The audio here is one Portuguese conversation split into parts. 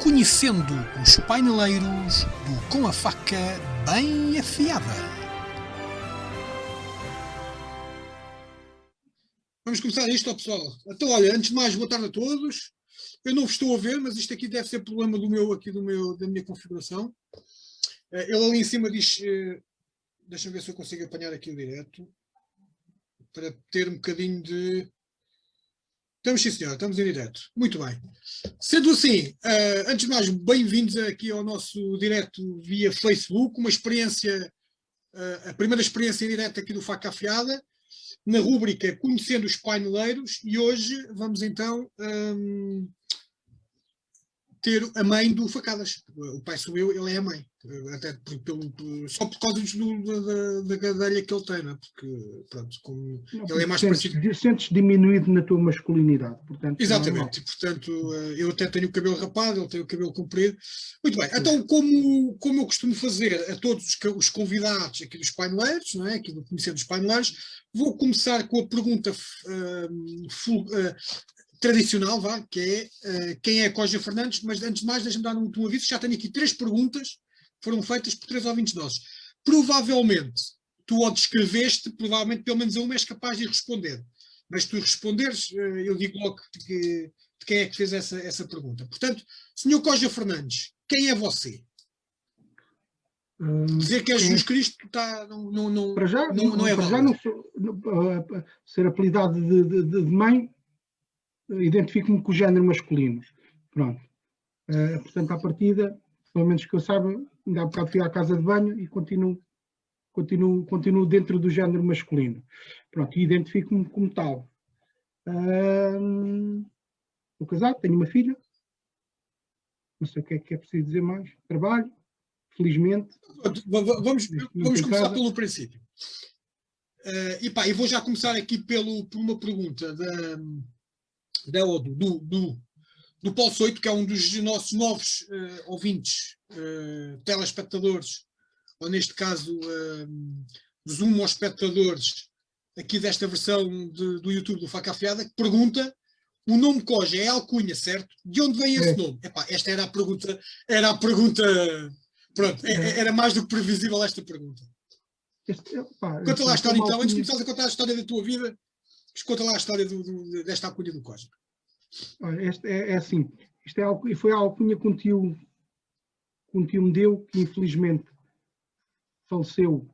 Conhecendo os paineleiros do Com a Faca Bem Afiada. Vamos começar isto, ó, pessoal. Então, olha, antes de mais, boa tarde a todos. Eu não vos estou a ver, mas isto aqui deve ser problema da minha configuração. Ele ali em cima diz... Deixa-me ver se eu consigo apanhar aqui o direto. Para ter um bocadinho de... Estamos, sim, senhor, estamos em direto. Muito bem. Sendo assim, antes de mais, bem-vindos aqui ao nosso direto via Facebook, uma experiência, a primeira experiência em direto aqui do Faca Afiada, na rúbrica Conhecendo os Paineleiros, e hoje vamos então ter a mãe do Facadas. O pai sou eu, ele é a mãe. Até só por causa da gadelha que ele tem, não é? Porque, pronto, como não, ele é mais parecido. Sentes diminuído na tua masculinidade, portanto. Exatamente, e portanto eu até tenho o cabelo rapado, ele tem o cabelo comprido. Muito bem, então como eu costumo fazer a todos os convidados aqui dos paineleiros, não é? Aqui do Conhecendo os Paineleiros, vou começar com a pergunta tradicional, vá, que é quem é Coja Fernandes, mas antes de mais deixa-me dar um aviso, já tenho aqui 3 perguntas que foram feitas por 3 ouvintes nossos. Provavelmente, tu ao descreveste, provavelmente pelo menos a uma és capaz de responder. Mas tu responderes, eu digo logo de quem é que fez essa pergunta. Portanto, Sr. Coja Fernandes, quem é você? Dizer que és Jesus Cristo não para já, não é para válido. já não sou, ser apelidado de mãe, identifico-me com o género masculino. Pronto. Portanto, à partida, pelo menos que eu saiba, ainda há bocado fui à casa de banho e continuo dentro do género masculino. Pronto, e identifico-me como tal. Estou casado, tenho uma filha. Não sei o que é preciso dizer mais. Trabalho, felizmente. Vamos começar pelo princípio. E vou já começar aqui por uma pergunta do Paulo Soito, que é um dos nossos novos ouvintes, telespectadores, ou neste caso, Zoom aos espectadores aqui desta versão do YouTube do Faca Afiada, que pergunta: o nome Coja é alcunha, certo? De onde vem esse nome? Esta era a pergunta, pronto, era mais do que previsível esta pergunta. Conta lá a história então, antes de começares a contar a história da tua vida, conta lá a história desta alcunha do Coja. Olha, é assim, foi a alcunha que um tio me deu, que infelizmente faleceu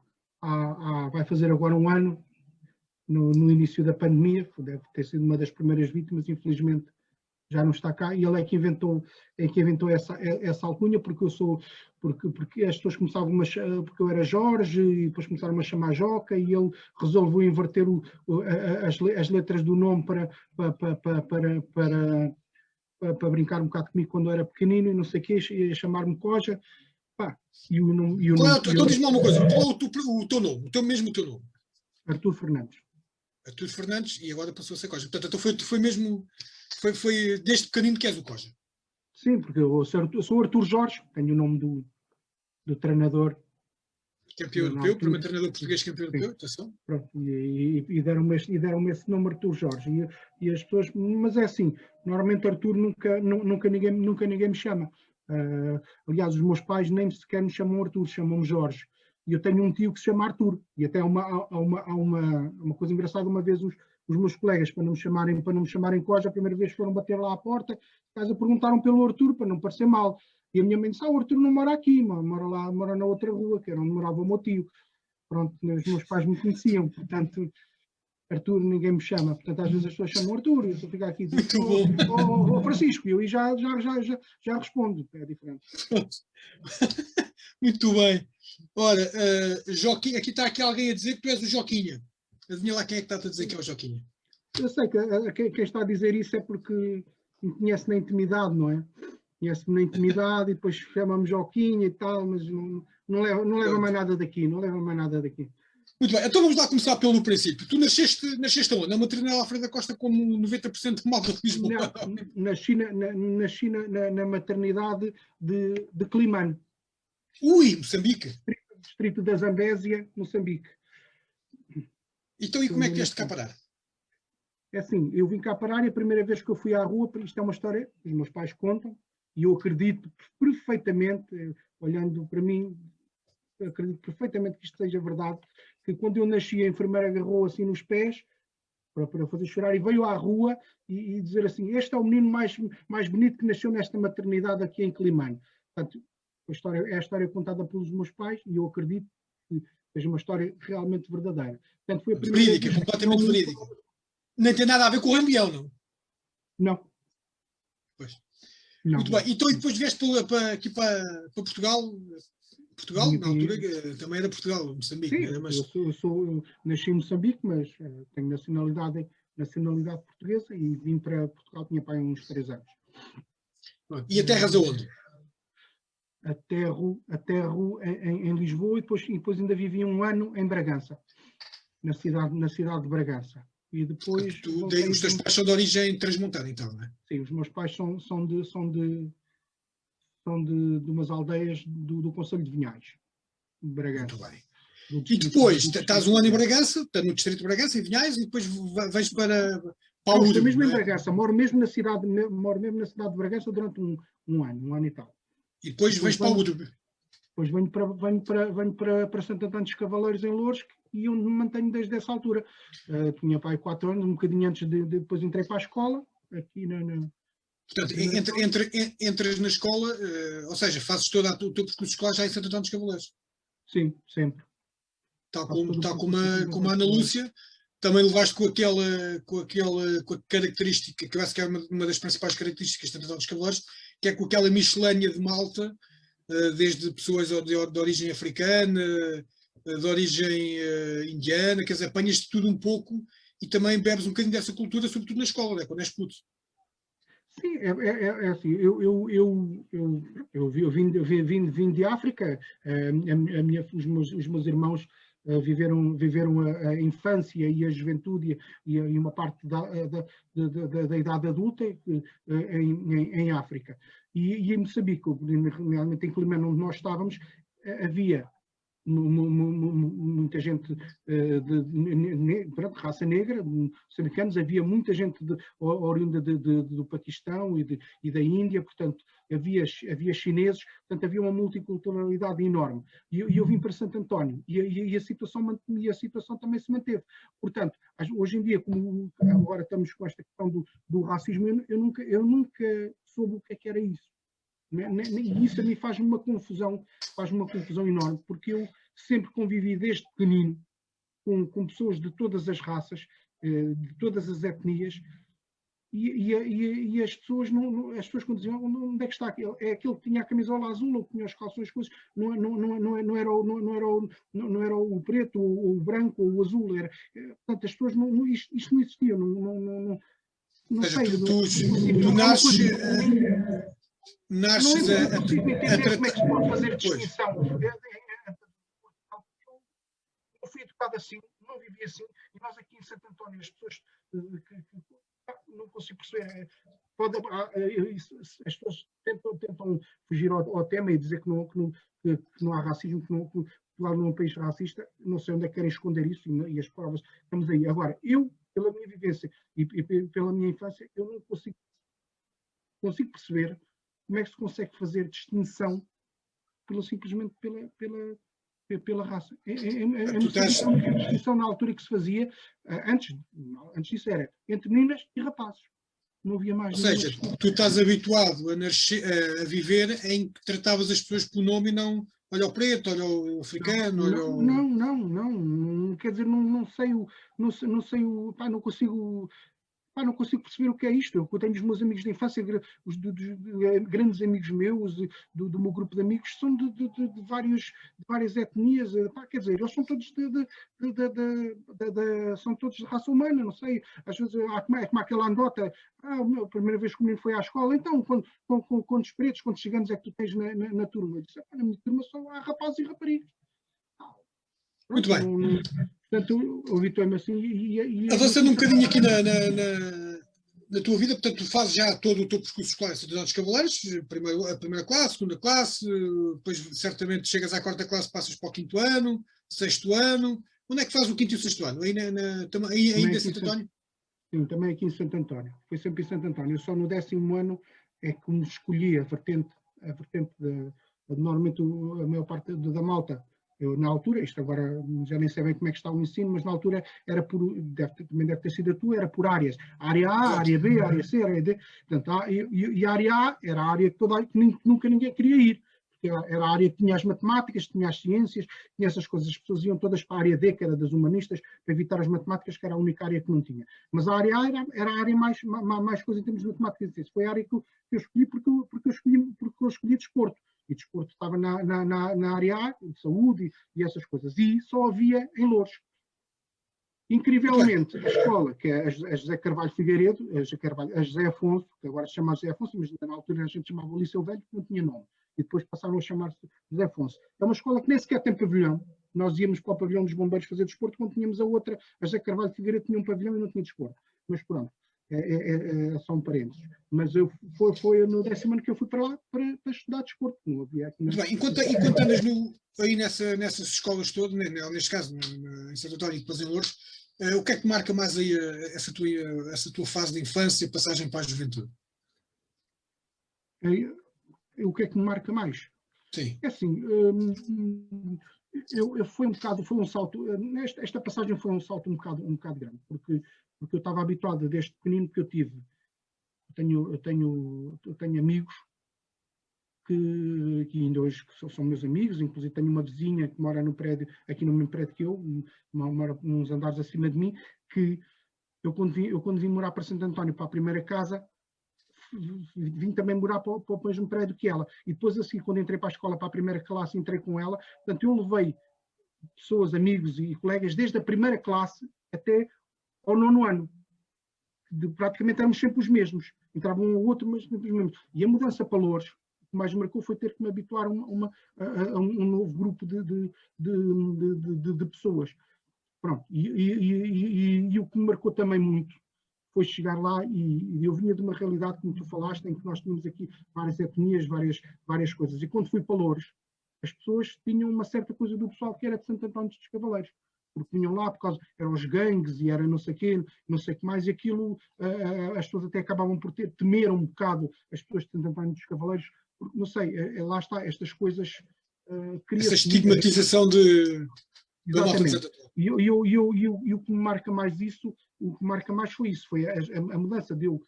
vai fazer agora um ano, no início da pandemia, deve ter sido uma das primeiras vítimas, infelizmente já não está cá, e ele é que inventou essa alcunha, porque as pessoas começavam porque eu era Jorge, e depois começaram a chamar Joca, e ele resolveu inverter as letras do nome para brincar um bocado comigo quando eu era pequenino, e não sei o quê, e chamar-me Coja. Então diz-me uma coisa, qual é o teu nome, o teu nome? Artur Fernandes. Artur Fernandes, e agora passou a ser Coja. Portanto, foi mesmo, foi desde pequenino que és o Coja. Sim, porque eu sou Artur Jorge, tenho o nome do treinador. Campeão europeu, primeiro treinador português campeão europeu, atenção. Pronto, e deram-me esse nome, Artur Jorge. E as pessoas, mas é assim, normalmente Artur nunca ninguém me chama. Aliás, os meus pais nem sequer me chamam Artur, chamam-me Jorge. E eu tenho um tio que se chama Artur. E até há uma coisa engraçada, uma vez os meus colegas, para não me chamarem Coja, a primeira vez foram bater lá à porta, casa perguntaram pelo Artur, para não parecer mal. E a minha mãe disse: o Artur não mora aqui, mora na outra rua, que era onde morava o meu tio. Pronto, os meus pais me conheciam, portanto, Artur ninguém me chama. Portanto, às vezes as pessoas chamam Artur, eu estou a ficar aqui e digo: Francisco, e eu já respondo, é diferente. Muito bem. Ora, Joquinha, aqui está alguém a dizer que tu és o Joquinha. Adivinha lá quem é que está a dizer que é o Joquinha. Eu sei que quem está a dizer isso é porque me conhece na intimidade, não é? Conhece-me na intimidade e depois chama-me Joquinha e tal, mas não leva mais nada daqui, Muito bem, então vamos lá começar pelo princípio. Tu nasceste onde? Na maternidade Alfredo da Costa, como 90% de malta de Lisboa? Nasci na maternidade de Climane. Ui, Moçambique. Distrito da Zambésia, Moçambique. Então, e como é que vieste cá parar? É assim, eu vim cá parar e a primeira vez que eu fui à rua, isto é uma história que os meus pais contam, E eu acredito perfeitamente, olhando para mim, acredito perfeitamente que isto seja verdade, que quando eu nasci a enfermeira agarrou assim nos pés para fazer chorar e veio à rua e dizer assim, este é o menino mais bonito que nasceu nesta maternidade aqui em Climane. Portanto, é a história contada pelos meus pais e eu acredito que seja uma história realmente verdadeira. Portanto, foi a primeira Verídica, vez que completamente verídica. Nem tem nada a ver com o Rambião, não? Não. Pois. Não, Muito bem. Então, e depois vieste aqui para Portugal? Portugal, na altura, também era Portugal, Moçambique, sim, era, mas... eu nasci em Moçambique, mas tenho nacionalidade portuguesa e vim para Portugal, tinha pai uns 3 anos. E aterras aonde? Aterro em Lisboa e depois ainda vivi um ano em Bragança, na cidade de Bragança. E depois os teus pais são de origem transmontana, então, não é? Sim, os meus pais são de umas aldeias do Concelho de Vinhais, de Bragança. Muito bem. E depois, estás um ano em Bragança, estás no distrito de Bragança, em Vinhais, e depois vais para Não, estou Udre, mesmo não em é? Bragança, moro mesmo na cidade de Bragança durante um ano e tal. E depois vais para Udre. Depois venho para Santo Antônio dos Cavaleiros, em Loures, e onde me mantenho desde essa altura. Tinha pai 4 anos, um bocadinho antes de depois entrei para a escola, aqui Portanto, entras na escola, ou seja, fazes todo o teu percurso escolar já em Santo Antônio dos Cavaleiros. Sim, sempre. Tal como a Ana Lúcia, também levaste com a característica, que eu acho que é uma das principais características de Santo Antônio dos Cavaleiros, que é com aquela miscelânea de malta, desde pessoas de origem africana, de origem indiana, quer dizer, apanhas de tudo um pouco e também bebes um bocadinho dessa cultura, sobretudo na escola, né, quando és puto. Sim, é assim, eu vim de África, os meus irmãos viveram a infância e a juventude e uma parte da idade adulta em África. E em Moçambique, realmente em Climane, onde nós estávamos, havia muita gente de raça negra, moçambicanos, havia muita gente oriunda do Paquistão e da Índia, portanto havia chineses, portanto havia uma multiculturalidade enorme. E eu vim para Santo António e a situação também se manteve. Portanto, hoje em dia, como agora estamos com esta questão do racismo, eu nunca soube o que é que era isso. E isso a mim faz-me uma confusão enorme, porque eu sempre convivi desde pequenino com pessoas de todas as raças, de todas as etnias, e as pessoas quando diziam onde é que está aquele? É aquele que tinha a camisola azul ou que tinha os calções coisas, não era o preto ou o branco ou o azul, portanto as pessoas isto não existia, não sei. Tu nasces não consigo entender como é que se pode fazer distinção. Eu fui educado assim, não vivi assim, e nós aqui em Santo António, as pessoas não consigo perceber. As pessoas tentam fugir ao tema e dizer que não há racismo, que Portugal não é um país racista. Não sei onde é que querem esconder isso e as provas estamos aí. Agora, eu, pela minha vivência e pela minha infância, eu não consigo perceber como é que se consegue fazer distinção simplesmente pela raça. A distinção na altura que se fazia, antes disso era entre meninas e rapazes. Não havia mais. Ou seja, tu estás habituado a viver em que tratavas as pessoas pelo nome e não olha o preto, olha o africano, olha o... Não, quer dizer, não consigo... não consigo perceber o que é isto. Eu tenho os meus amigos de infância, os grandes amigos meus, do meu grupo de amigos, são de várias etnias. Quer dizer, eles são todos são todos de raça humana, não sei. Às vezes é como aquela anedota. A primeira vez que o menino foi à escola, então, quantos pretos, quantos ciganos é que tu tens na turma? Eu disse, na minha turma só há rapazes e raparigas. Muito bem. Portanto, eu habituei-me assim. Avançando um bocadinho aqui na tua vida, portanto, tu fazes já todo o teu percurso escolar em Santo Antônio dos Cavaleiros, a primeira classe, segunda classe, depois certamente chegas à quarta classe, passas para o quinto ano, sexto ano. Onde é que fazes o quinto e o sexto ano? Ainda em Santo António? Sim, também aqui em Santo António. Foi sempre em Santo António. Eu só no 10º ano é que me escolhi a vertente normalmente a maior parte da malta, eu na altura, isto agora já nem sei bem como é que está o ensino, mas na altura era também deve ter sido a tua, era por áreas. Área A, área B, área C, área D. Portanto, e a área A era a área que nunca ninguém queria ir. Era a área que tinha as matemáticas, tinha as ciências, tinha essas coisas. As pessoas iam todas para a área D, que era das humanistas, para evitar as matemáticas, que era a única área que não tinha. Mas a área A era a área mais coisa em termos de matemáticas. Foi a área que eu escolhi porque eu escolhi desporto. E desporto estava na área A, saúde e essas coisas. E só havia em Loures. Incrivelmente, a escola, que é a José Carvalho Figueiredo, a José Afonso, que agora se chama José Afonso, mas na altura a gente chamava o Liceu Velho, porque não tinha nome. E depois passaram a chamar-se José Afonso. É uma escola que nem sequer tem pavilhão. Nós íamos para o pavilhão dos bombeiros fazer desporto, quando tínhamos a outra, a José Carvalho Figueiredo tinha um pavilhão e não tinha desporto. Mas pronto, é só um parênteses. Mas foi no 10º ano que eu fui para lá para estudar desporto. Não havia aqui. Muito bem, enquanto andas aí nessas escolas todas, neste caso em Santo António e depois em Loures, o que é que marca mais aí essa tua fase de infância, passagem para a juventude? O que é que me marca mais? Sim. É assim, foi um salto, esta passagem foi um salto um bocado grande, porque eu estava habituado desde pequenino que eu tenho amigos que ainda hoje são meus amigos, inclusive tenho uma vizinha que mora no prédio, aqui no mesmo prédio que eu, mora uns andares acima de mim, que eu quando vim morar para Santo António, para a primeira casa, vim também morar para o mesmo prédio que ela. E depois, assim, quando entrei para a escola, para a primeira classe, entrei com ela. Portanto, eu levei pessoas, amigos e colegas, desde a primeira classe até ao 9º ano. Praticamente éramos sempre os mesmos. Entrava um ou outro, mas sempre os mesmos. E a mudança para Loures, o que mais me marcou foi ter que me habituar a um novo grupo de pessoas. Pronto. E o que me marcou também muito foi chegar lá e eu vinha de uma realidade, como tu falaste, em que nós tínhamos aqui várias etnias, várias coisas. E quando fui para Loures, as pessoas tinham uma certa coisa do pessoal que era de Santo António dos Cavaleiros. Porque vinham lá por causa, eram os gangues e era não sei quê, não sei o que mais, e aquilo, as pessoas até acabavam por temer um bocado as pessoas de Santo António dos Cavaleiros, porque, não sei, lá está, estas coisas... essa estigmatização de... Exatamente. E o que me marca mais isso, o que marca mais foi isso, foi a mudança de eu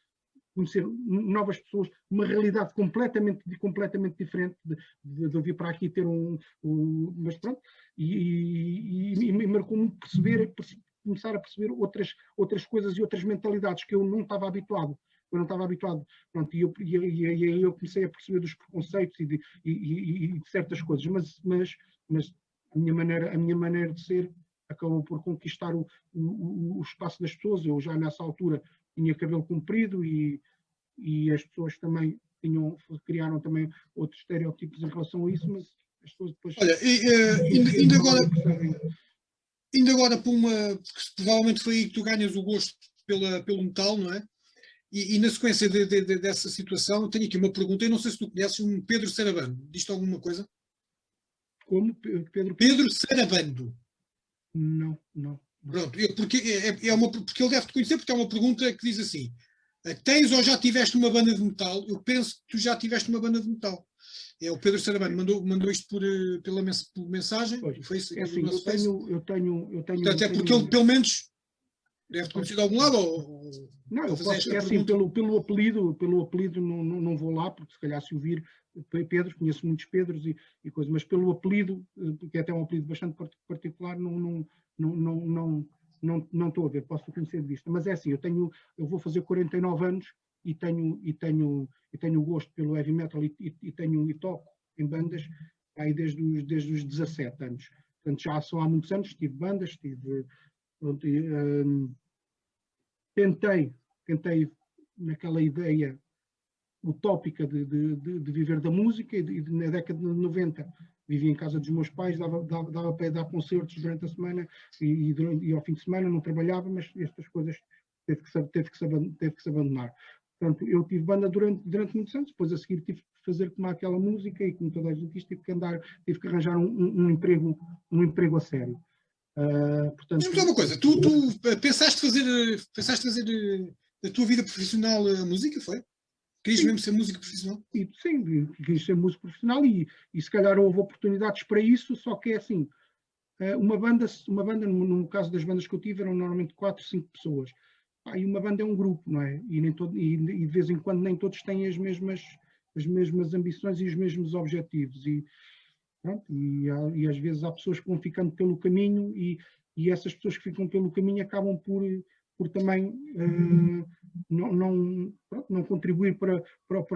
conhecer novas pessoas, uma realidade completamente diferente de eu vir para aqui ter mas pronto, e marcou-me começar a perceber outras coisas e outras mentalidades que eu não estava habituado. Pronto, e eu comecei a perceber dos preconceitos e de certas coisas, mas a minha maneira de ser acabou por conquistar o espaço das pessoas. Eu já nessa altura tinha cabelo comprido e as pessoas também criaram também outros estereótipos em relação a isso, mas as pessoas depois... Olha, ainda agora porque provavelmente foi aí que tu ganhas o gosto pelo metal, não é? E na sequência dessa situação, tenho aqui uma pergunta, eu não sei se tu conheces um Pedro Sarabando, diz-te alguma coisa? Como? Pedro Sarabando. Não. Pronto, porque ele deve te conhecer, porque é uma pergunta que diz assim: tens ou já tiveste uma banda de metal? Eu penso que tu já tiveste uma banda de metal. É o Pedro Sarabando, mandou isto por mensagem. Foi isso. É assim, eu tenho. Portanto, é porque ele, pelo menos, deve te conhecer de algum lado? Não, eu posso, é assim, pelo apelido não vou lá, porque se calhar se ouvir Pedro, conheço muitos Pedros e coisas, mas pelo apelido, que é até um apelido bastante particular, não estou a ver, posso conhecer de vista. Mas é assim, eu vou fazer 49 anos e tenho gosto pelo heavy metal e toco em bandas aí desde os 17 anos. Portanto, já são há muitos anos, tive bandas, pronto, tentei naquela ideia utópica de viver da música e na década de 90 vivia em casa dos meus pais, dava para dar concertos durante a semana e ao fim de semana não trabalhava, mas estas coisas teve que se abandonar. Portanto, eu tive banda durante muitos anos, depois a seguir tive que fazer como aquela música e como toda a gente diz, tive que arranjar um emprego a sério. Portanto, mas uma coisa, tu pensaste fazer da tua vida profissional a música, foi? Querias mesmo ser músico profissional? E, sim, quis ser músico profissional e se calhar houve oportunidades para isso, só que é assim, uma banda, no caso das bandas que eu tive, eram normalmente 4, 5 pessoas. E uma banda é um grupo, não é? E de vez em quando nem todos têm as mesmas ambições e os mesmos objetivos. Pronto, e às vezes há pessoas que vão ficando pelo caminho e essas pessoas que ficam pelo caminho acabam por também não contribuir para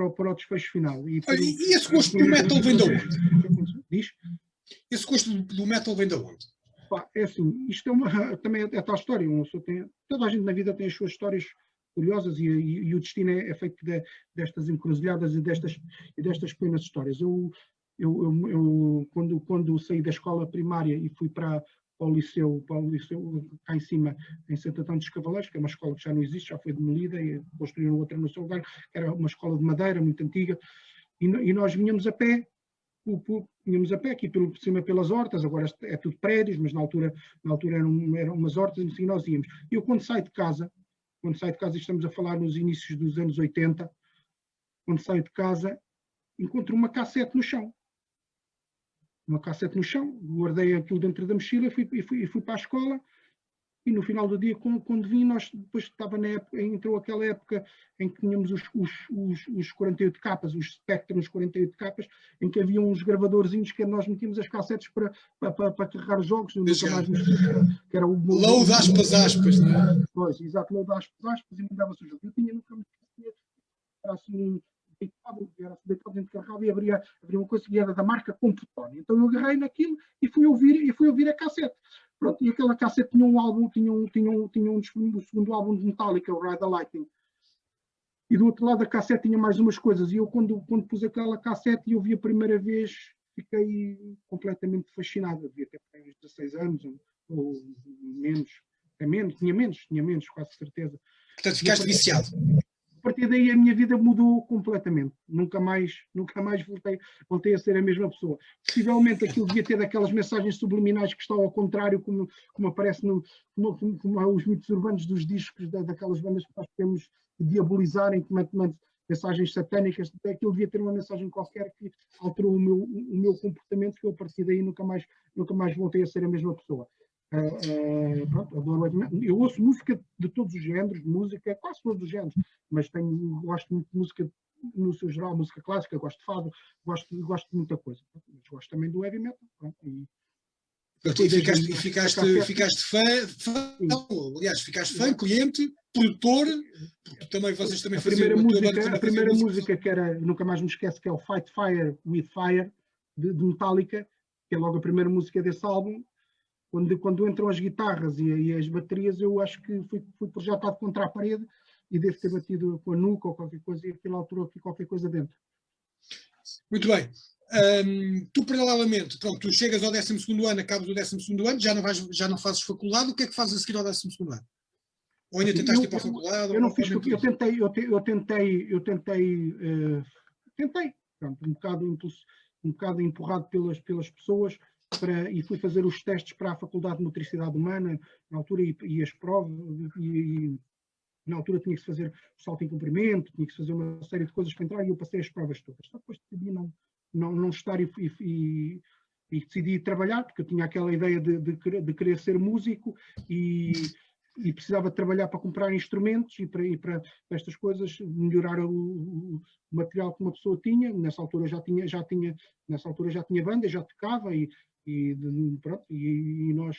o desfecho final. E esse gosto do metal vem de onde? Diz? Esse gosto do metal vem de onde? Pá, é assim, isto também é tal história. Toda a gente na vida tem as suas histórias curiosas e o destino é feito destas encruzilhadas e destas pequenas histórias. Eu quando saí da escola primária e fui para o liceu cá em cima, em Santo Antônio dos Cavaleiros, que é uma escola que já não existe, já foi demolida e construíram outra no seu lugar, que era uma escola de madeira muito antiga, e nós vinhamos a pé aqui por cima pelas hortas, agora é tudo prédios, mas na altura eram umas hortas e assim nós íamos. E eu quando saio de casa, estamos a falar nos inícios dos anos 80, quando saio de casa, encontro uma cassete no chão. Guardei aquilo dentro da mochila e fui para a escola. E no final do dia, quando vim, nós depois entrou aquela época em que tínhamos os 48 capas, os Spectrum, os 48 capas, em que havia uns gravadorzinhos que nós metíamos as cassetes para carregar os jogos. Eu nunca mais me esqueci, que era o load aspas, não é? Pois, exato, load aspas, e mandava-se o jogo. Eu tinha nunca me esquecia, era assim, deitado dentro de carregado e abria uma coisa que era da marca Computone. Então eu agarrei naquilo e fui ouvir a cassete. Pronto, e aquela cassete tinha um álbum, o segundo álbum de Metallica, o Ride the Lightning. E do outro lado da cassete tinha mais umas coisas. E eu, quando pus aquela cassete e ouvi a primeira vez, fiquei completamente fascinado. Devia ter uns 16 anos, ou menos, tinha menos, quase certeza. Portanto, ficaste viciado. A partir daí a minha vida mudou completamente. Nunca mais voltei a ser a mesma pessoa. Possivelmente aquilo devia ter daquelas mensagens subliminais que estão ao contrário, como aparece como os mitos urbanos dos discos daquelas bandas que nós podemos diabolizarem, como mensagens satânicas. Aquilo devia ter uma mensagem qualquer que alterou o meu comportamento, que eu a partir daí nunca mais voltei a ser a mesma pessoa. Pronto, eu ouço música de todos os géneros, quase todos os géneros, mas gosto muito de música no seu geral, música clássica, gosto de fado, gosto de muita coisa, mas gosto também do heavy metal. Pronto, ficaste fã, aliás, ficaste fã, cliente, produtor, porque também vocês também faziam a primeira música que era, nunca mais me esqueço, que é o Fight Fire with Fire, de Metallica, que é logo a primeira música desse álbum. Quando entram as guitarras e as baterias, eu acho que fui projetado contra a parede e devo ter batido com a nuca ou qualquer coisa, e aquilo alterou aqui qualquer coisa dentro. Muito bem. Tu, paralelamente, pronto, tu chegas ao 12º ano, acabas o 12º ano, já não fazes faculdade, o que é que fazes a seguir ao 12º ano? Ou ainda tentaste ir para a faculdade? Eu não fiz faculdade, eu tentei, pronto, um bocado empurrado pelas pessoas, e fui fazer os testes para a Faculdade de Motricidade Humana, na altura, e as provas, e na altura tinha que se fazer o salto em comprimento, tinha que se fazer uma série de coisas para entrar, e eu passei as provas todas. Só depois decidi não estar e decidi trabalhar, porque eu tinha aquela ideia de querer ser músico e precisava trabalhar para comprar instrumentos e para estas coisas, melhorar o material que uma pessoa tinha. Nessa altura já tinha banda, já tocava e nós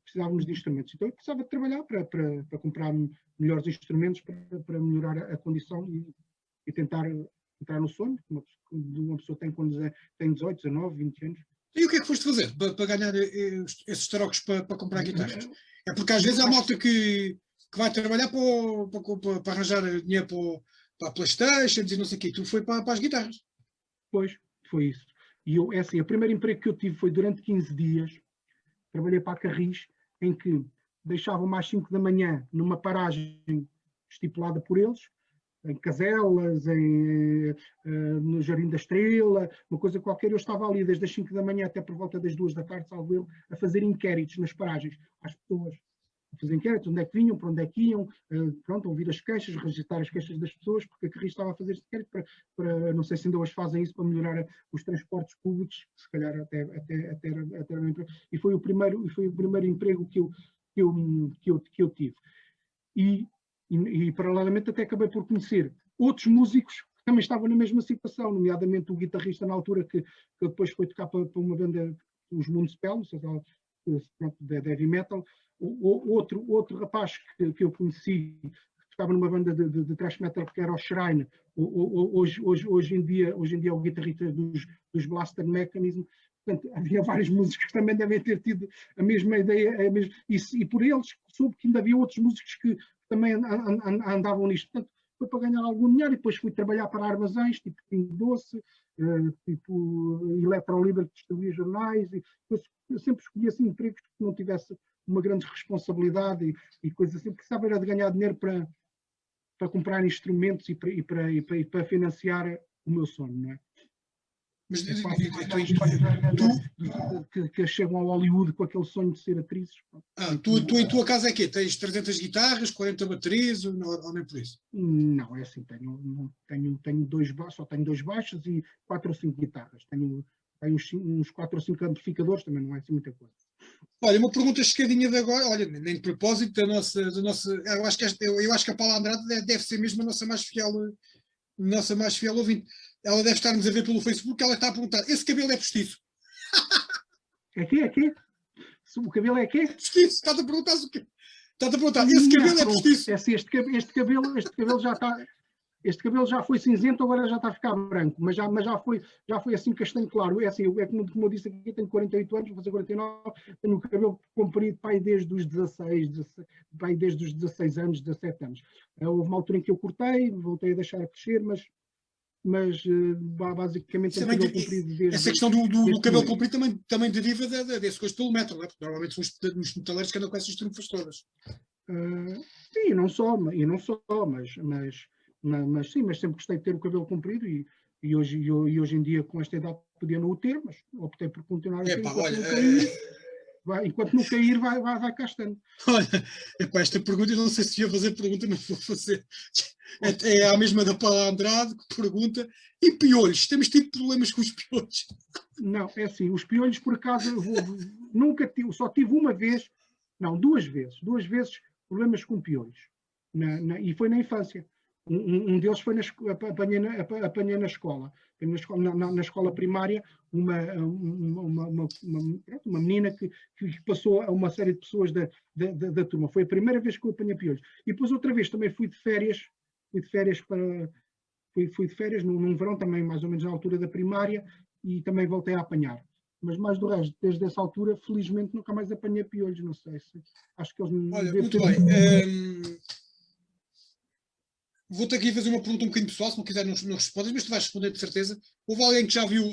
precisávamos de instrumentos. Então eu precisava de trabalhar para comprar melhores instrumentos para melhorar a condição e tentar entrar no sonho que uma pessoa tem quando tem 18, 19, 20 anos. E o que é que foste fazer para ganhar esses trocos para comprar guitarras? É porque às vezes há malta que vai trabalhar para arranjar dinheiro para a PlayStation e não sei o quê. Tu foi para as guitarras. Pois, foi isso. E é assim, o primeiro emprego que eu tive foi durante 15 dias. Trabalhei para a Carris, em que deixavam-me às 5 da manhã numa paragem estipulada por eles, em Caselas, no Jardim da Estrela, uma coisa qualquer. Eu estava ali desde as 5 da manhã até por volta das 2 da tarde, salvo eu, a fazer inquéritos nas paragens às pessoas. fazer inquéritos, onde é que vinham, para onde é que iam, pronto, ouvir as queixas, registrar as queixas das pessoas, porque a Carris estava a fazer este inquérito para, não sei se ainda hoje fazem isso, para melhorar os transportes públicos, que se calhar até era um emprego, e foi o primeiro emprego que eu tive. E paralelamente até acabei por conhecer outros músicos que também estavam na mesma situação, nomeadamente o guitarrista na altura que depois foi tocar para uma banda, os Municipal, de heavy metal, outro rapaz que eu conheci, que estava numa banda de thrash metal, que era o Shrine, hoje em dia é o guitarrista dos Blaster Mechanism. Portanto, havia vários músicos que também devem ter tido a mesma ideia, e por eles soube que ainda havia outros músicos que também andavam nisto. Portanto, foi para ganhar algum dinheiro e depois fui trabalhar para armazéns, tipo Pingo Doce, tipo Eletroliber, que distribuía jornais. Eu sempre escolhi assim, empregos que não tivesse uma grande responsabilidade e coisas assim, porque sabe, era de ganhar dinheiro para comprar instrumentos e para financiar o meu sonho, não é? Mas que chegam ao Hollywood com aquele sonho de ser atrizes. tu em tua casa é quê? Tens 300 guitarras, 40 baterias ou nem por isso? Não, é assim, tenho dois baixos, só tenho 2 baixos e 4 ou 5 guitarras. Tenho uns 4 ou 5 amplificadores, também não é assim muita coisa. Olha, uma pergunta escadinha de agora, olha, nem de propósito da nossa eu acho que a Paula Andrade deve ser mesmo a nossa mais fiel ouvinte. Ela deve estar-nos a ver pelo Facebook, ela está a perguntar, esse cabelo é postiço? É quê? O cabelo é quê? Postiço, está-te a perguntar o quê? Está-te a perguntar, esse cabelo é postiço? É assim, este cabelo já está... Este cabelo já foi cinzento, agora já está a ficar branco, mas já foi assim castanho claro. É assim, como eu disse aqui, tenho 48 anos, vou fazer 49, tenho o cabelo comprido pai desde os 16 anos, 17 anos. Houve uma altura em que eu cortei, voltei a deixar a crescer, mas basicamente também, cabelo comprido desde... Essa questão do cabelo comprido também deriva desse gosto pelo metal, não é? Porque normalmente são os metaleiros que andam com essas trunfas todas. Sim, não só, mas sim, mas sempre gostei de ter o cabelo comprido e hoje em dia, com esta idade, podia não o ter, mas optei por continuar a ter. Enquanto não cair, vai cá estando. Olha, esta pergunta, eu não sei se ia fazer pergunta, mas vou fazer. É a mesma da Paula Andrade, que pergunta, e piolhos? Temos tido problemas com os piolhos? Não, é assim, os piolhos, por acaso, nunca tive, só tive uma vez, não, 2 vezes problemas com piolhos, e foi na infância. Um deles foi apanhei na escola. Na escola primária, uma menina que passou a uma série de pessoas da turma. Foi a primeira vez que eu apanhei piolhos. E depois outra vez também fui de férias num verão também, mais ou menos na altura da primária, e também voltei a apanhar. Mas mais do resto, desde essa altura, felizmente nunca mais apanhei piolhos, não sei se... Acho que eles não... Olha, muito bem. Vou-te aqui fazer uma pergunta um bocadinho pessoal, se não quiser não respondes, mas tu vais responder de certeza. Houve alguém que já viu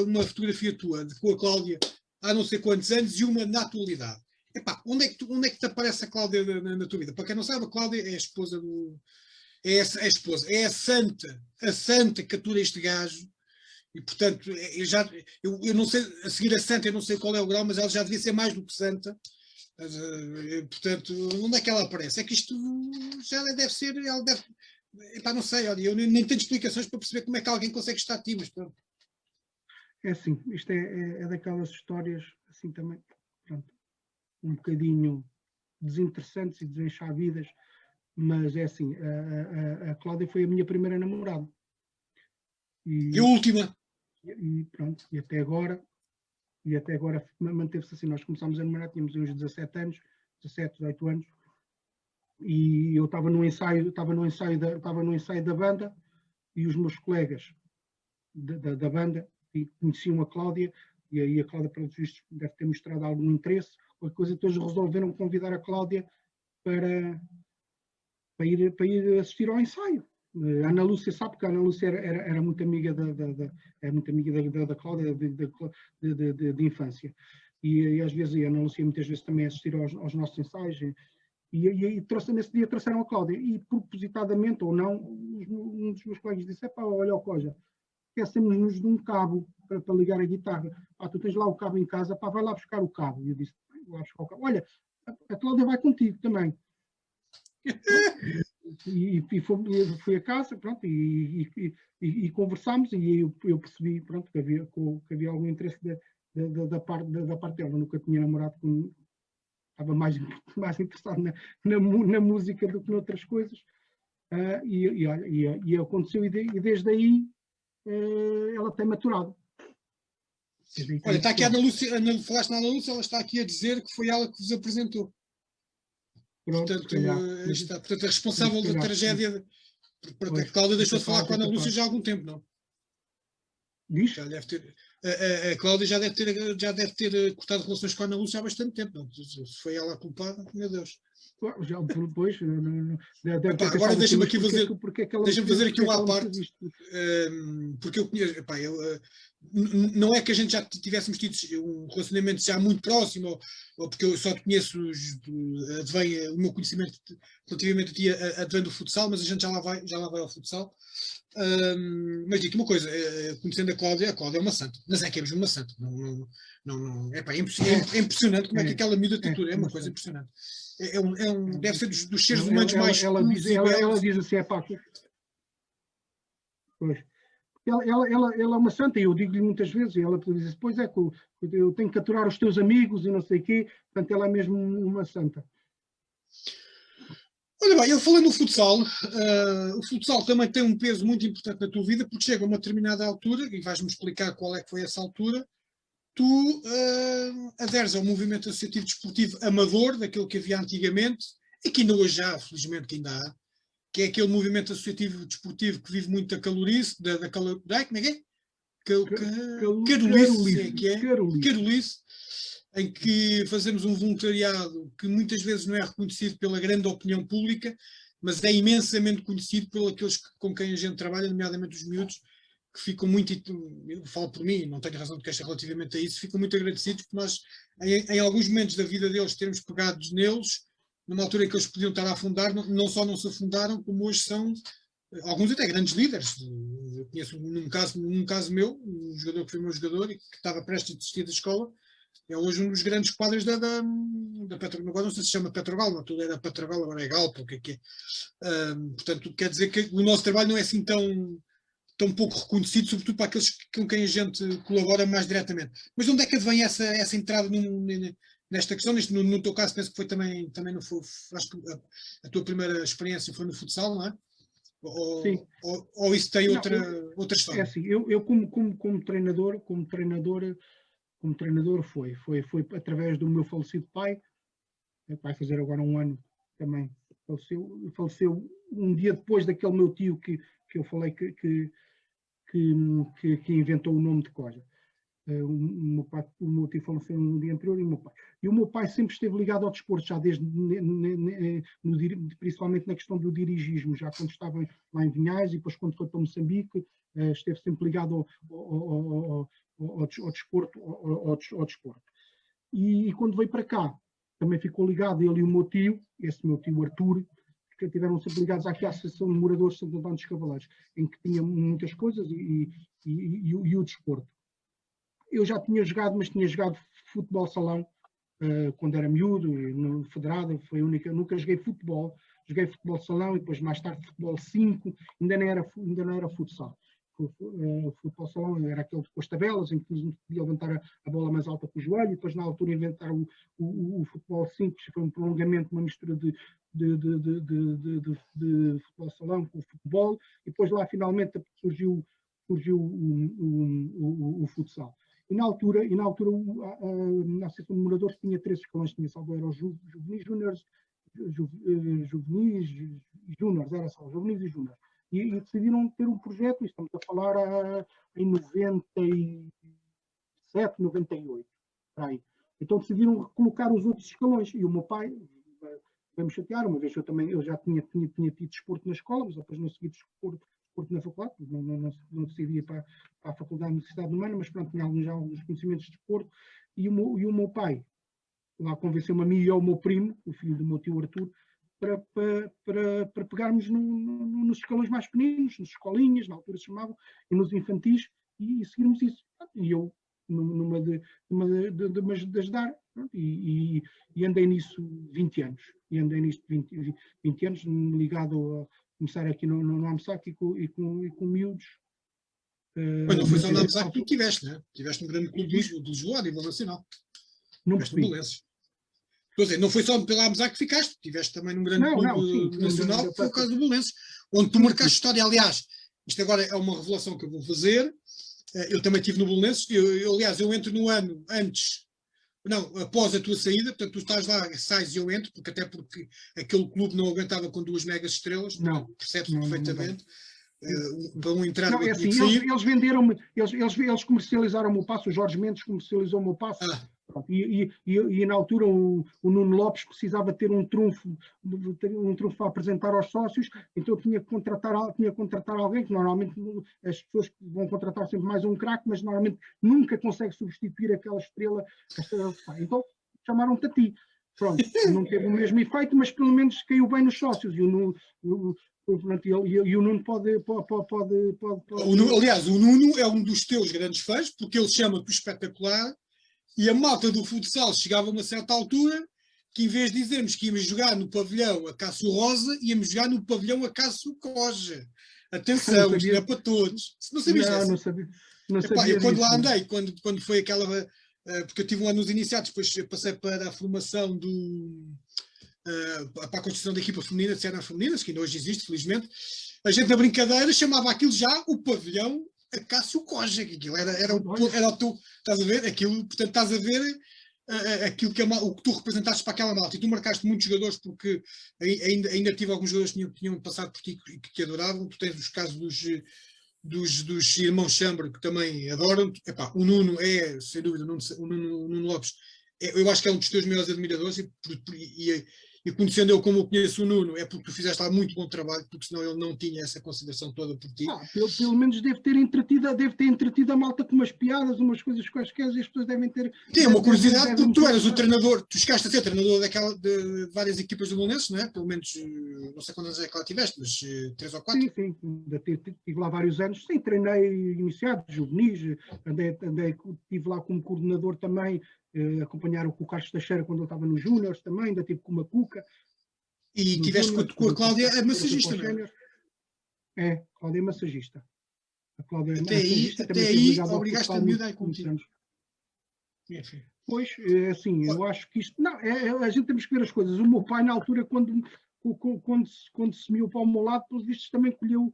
uma fotografia tua com a Cláudia há não sei quantos anos e uma na atualidade. Epá, onde é que te aparece a Cláudia na tua vida? Para quem não sabe, a Cláudia é a esposa do... É a santa que atura este gajo. E, portanto, eu não sei, a seguir a santa, eu não sei qual é o grau, mas ela já devia ser mais do que santa. Mas, portanto, onde é que ela aparece? É que isto já deve ser, ela deve... Epá, não sei, olha, eu nem tenho explicações para perceber como é que alguém consegue estar ativo, mas pronto. É assim, isto é daquelas histórias, assim também, pronto, um bocadinho desinteressantes e desenchavidas, mas é assim, a Cláudia foi a minha primeira namorada. E a última? E pronto, e até agora manteve-se assim. Nós começámos a namorar, tínhamos uns 17 anos, 17, 18 anos, e eu estava no ensaio da banda, e os meus colegas da banda conheciam a Cláudia, e aí a Cláudia, pelos vistos, deve ter mostrado algum interesse, qualquer coisa, então eles resolveram convidar a Cláudia para ir assistir ao ensaio. A Ana Lúcia sabe que a Ana Lúcia era muito amiga da Cláudia de infância. E às vezes a Ana Lúcia muitas vezes também assistir aos nossos ensaios. E nesse dia trouxeram a Cláudia. E propositadamente ou não, um dos meus colegas disse: olha, Coja, esquecemos-nos de um cabo para ligar a guitarra. Tu tens lá o cabo em casa, vai lá buscar o cabo. E eu disse: vou lá buscar o cabo. Olha, a Cláudia vai contigo também. E fui a casa, pronto, e conversámos, e eu percebi, pronto, que havia algum interesse da parte dela. Eu nunca tinha namorado com... Estava mais interessado na música do que noutras coisas. E aconteceu, e desde aí ela tem maturado. Olha, está aqui a Ana Lúcia, falaste na Ana Lúcia, ela está aqui a dizer que foi ela que vos apresentou. Pronto, Portanto, portanto, a responsável da tragédia. A Cláudia deixou de falar com a Ana Lúcia já há algum tempo, não? Diz? Já deve ter, a Cláudia já deve ter cortado relações com a Ana Lúcia há bastante tempo, não? Se foi ela a culpada, meu Deus. Já depois, agora deixa-me aqui fazer, deixa-me fazer aqui uma à parte, porque eu conheço, não é que a gente já tivéssemos tido um relacionamento já muito próximo, ou porque eu só te conheço, advém o meu conhecimento relativamente a ti advém do futsal, mas a gente já lá vai ao futsal. Mas digo-te uma coisa, conhecendo a Cláudia é uma santa, mas é que é mesmo uma santa. É impressionante como é que aquela miúda tem tudo, é uma coisa impressionante. Deve ser dos seres humanos mais puros e belos. Ela diz assim, pois. Ela é uma santa, e eu digo-lhe muitas vezes, e ela diz, pois é, eu tenho que aturar os teus amigos e não sei o quê, portanto ela é mesmo uma santa. Olha bem, eu falei no futsal, o futsal também tem um peso muito importante na tua vida, porque chega a uma determinada altura, e vais-me explicar qual é que foi essa altura, tu aderes ao movimento associativo desportivo amador, daquilo que havia antigamente, e que ainda hoje há, felizmente que ainda há, que é aquele movimento associativo desportivo que vive muito da calorice, como é que é? Carolice, em que fazemos um voluntariado que muitas vezes não é reconhecido pela grande opinião pública, mas é imensamente conhecido por aqueles com quem a gente trabalha, nomeadamente os miúdos, que ficam muito, eu falo por mim, não tenho razão de queixa relativamente a isso, ficam muito agradecidos por nós, em alguns momentos da vida deles, termos pegados neles, numa altura em que eles podiam estar a afundar, não só não se afundaram, como hoje são, alguns até grandes líderes. Eu conheço num caso meu, um jogador que foi meu jogador e que estava prestes a desistir da escola, é hoje um dos grandes quadros da Petrogal. Agora não sei se chama Petrogal, não, tudo era Petrogal, agora é Galp, o que é que é. Portanto, quer dizer que o nosso trabalho não é assim tão pouco reconhecido, sobretudo para aqueles com quem a gente colabora mais diretamente. Mas de onde é que vem essa entrada nesta questão? No teu caso, penso que foi também no acho que a tua primeira experiência foi no futsal, não é? Ou isso tem outra história? É assim, eu como treinador foi através do meu falecido pai, vai fazer agora um ano também, faleceu um dia depois daquele meu tio que eu falei que inventou o nome de Cosa. O meu tio faleceu no dia anterior e o meu pai sempre esteve ligado ao desporto, já desde principalmente na questão do dirigismo, já quando estava lá em Vinhais e depois quando foi para Moçambique, esteve sempre ligado ao desporto. E quando veio para cá, também ficou ligado ele e o meu tio, esse meu tio Artur, que estiveram sempre ligados à Associação de Moradores de Santo Antão dos Cavaleiros, em que tinha muitas coisas e o desporto. Eu já tinha jogado, mas tinha jogado futebol salão quando era miúdo, no federado, foi a única, nunca joguei futebol salão e depois mais tarde futebol 5, ainda não era futsal. O futebol salão era aquele com as tabelas, em que podia levantar a bola mais alta com o joelho, e depois na altura inventaram o futebol 5, que foi um prolongamento, uma mistura de futebol salão com o futebol, e depois lá finalmente surgiu o futsal. E na altura a Associação de Moradores tinha 3 escalões, tinha salvo era os juvenis, júniores, juvenis e júniores, era só juvenis e júniores. E decidiram ter um projeto, e estamos a falar em 97, 98, aí. Então decidiram colocar os outros escalões, e o meu pai veio-me chatear, uma vez eu já tinha tido desporto na escola, mas depois não segui desporto na faculdade, não decidi ir para a Faculdade de Universidade Humana, mas pronto, tinha já alguns conhecimentos de desporto, e o meu pai lá convenceu-me a mim e ao meu primo, o filho do meu tio Artur, para pegarmos nos escalões mais pequeninos, nas escolinhas, na altura se chamavam, e nos infantis, e seguirmos isso. E eu numa de ajudar, e andei nisso 20 anos. E andei nisto 20 anos, ligado a começar aqui no AMSAC e com miúdos. Mas não foi só na AMSAC que tiveste, né? Tiveste um grande clube de Lisboa, a nível nacional. Não Tiveste no percebi. Belenenses. Estou a dizer, não foi só pela AMSAC que ficaste, tiveste também num grande clube nacional, que foi o caso do Belenenses, onde tu marcaste história. Aliás, isto agora é uma revelação que eu vou fazer. Eu também estive no Belenenses. Aliás, eu entro no ano antes, não, após a tua saída, portanto, tu estás lá, sais e eu entro, até porque aquele clube não aguentava com 2 megas estrelas, percebes perfeitamente. Para um entrar, não, é assim, eles venderam-me, eles comercializaram-me o passe, o Jorge Mendes comercializou-me o passe. E na altura o Nuno Lopes precisava ter um trunfo para apresentar aos sócios, então eu tinha que contratar alguém, que normalmente as pessoas vão contratar sempre mais um craque, mas normalmente nunca consegue substituir aquela estrela. Então chamaram-te a ti. Pronto, não teve o mesmo efeito, mas pelo menos caiu bem nos sócios. E o Nuno pode. Aliás, o Nuno é um dos teus grandes fãs, porque ele chama-te o espetacular. E a malta do futsal chegava a uma certa altura que, em vez de dizermos que íamos jogar no pavilhão Acácio Rosa, íamos jogar no pavilhão Acácio Coja. Atenção, isto não é para todos. Não sabias disso? Não sabia. Não sabia eu quando disso, lá andei, quando foi aquela... porque eu tive um ano nos iniciados, depois passei para a formação para a construção da equipa feminina, de Cenas Femininas, que ainda hoje existe, felizmente. A gente, na brincadeira, chamava aquilo já o pavilhão Acácio Coja, que aquilo era o teu, estás a ver? Aquilo, portanto, estás a ver aquilo que o que tu representaste para aquela malta. E tu marcaste muitos jogadores, porque ainda tive alguns jogadores que tinham passado por ti que adoravam. Tu tens os casos dos irmãos Chambre, que também adoram. Epá, o Nuno é, sem dúvida, o Nuno Lopes, eu acho que é um dos teus maiores admiradores, e conhecendo eu como eu conheço o Nuno, é porque tu fizeste lá muito bom trabalho, porque senão ele não tinha essa consideração toda por ti. Pelo menos deve ter entretido a malta com umas piadas, umas coisas quaisquer, e as pessoas devem ter... Tem uma curiosidade, porque tu eras o treinador, tu chegaste a ser treinador de várias equipas do Belenenses, não é? Pelo menos, não sei quantos anos é que lá tiveste, mas 3 ou 4? Sim, estive lá vários anos. Sim, treinei iniciados, juvenis, estive lá como coordenador também, acompanhar o Carlos Teixeira quando ele estava nos Júniors também, ainda estive com uma Cuca. E tiveste com a Cláudia, a massagista, não é? É, Cláudia é massagista. A Cláudia até aí obrigaste a miúda a contigo. Pois, assim, eu acho que isto... Não, a gente temos que ver as coisas. O meu pai, na altura, quando se miou para o meu lado, pelos vistos, também colheu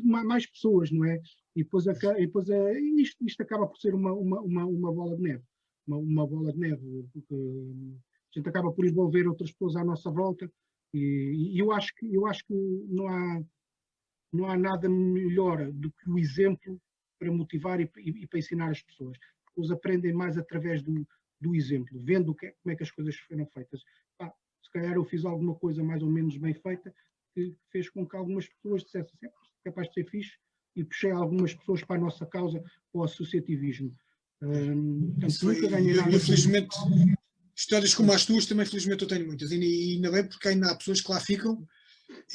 mais pessoas, não é? E depois isto acaba por ser uma bola de neve. Uma bola de neve, porque a gente acaba por envolver outras pessoas à nossa volta, e eu acho que não há nada melhor do que o exemplo para motivar e para ensinar as pessoas. Porque eles aprendem mais através do exemplo, vendo como é que as coisas foram feitas. Se calhar eu fiz alguma coisa mais ou menos bem feita, que fez com que algumas pessoas dissessem assim, é capaz de ser fixe, e puxei algumas pessoas para a nossa causa, para o associativismo. Portanto, nunca ganhei nada. Infelizmente, histórias como as tuas também, felizmente, eu tenho muitas. E ainda bem, porque ainda há pessoas que lá ficam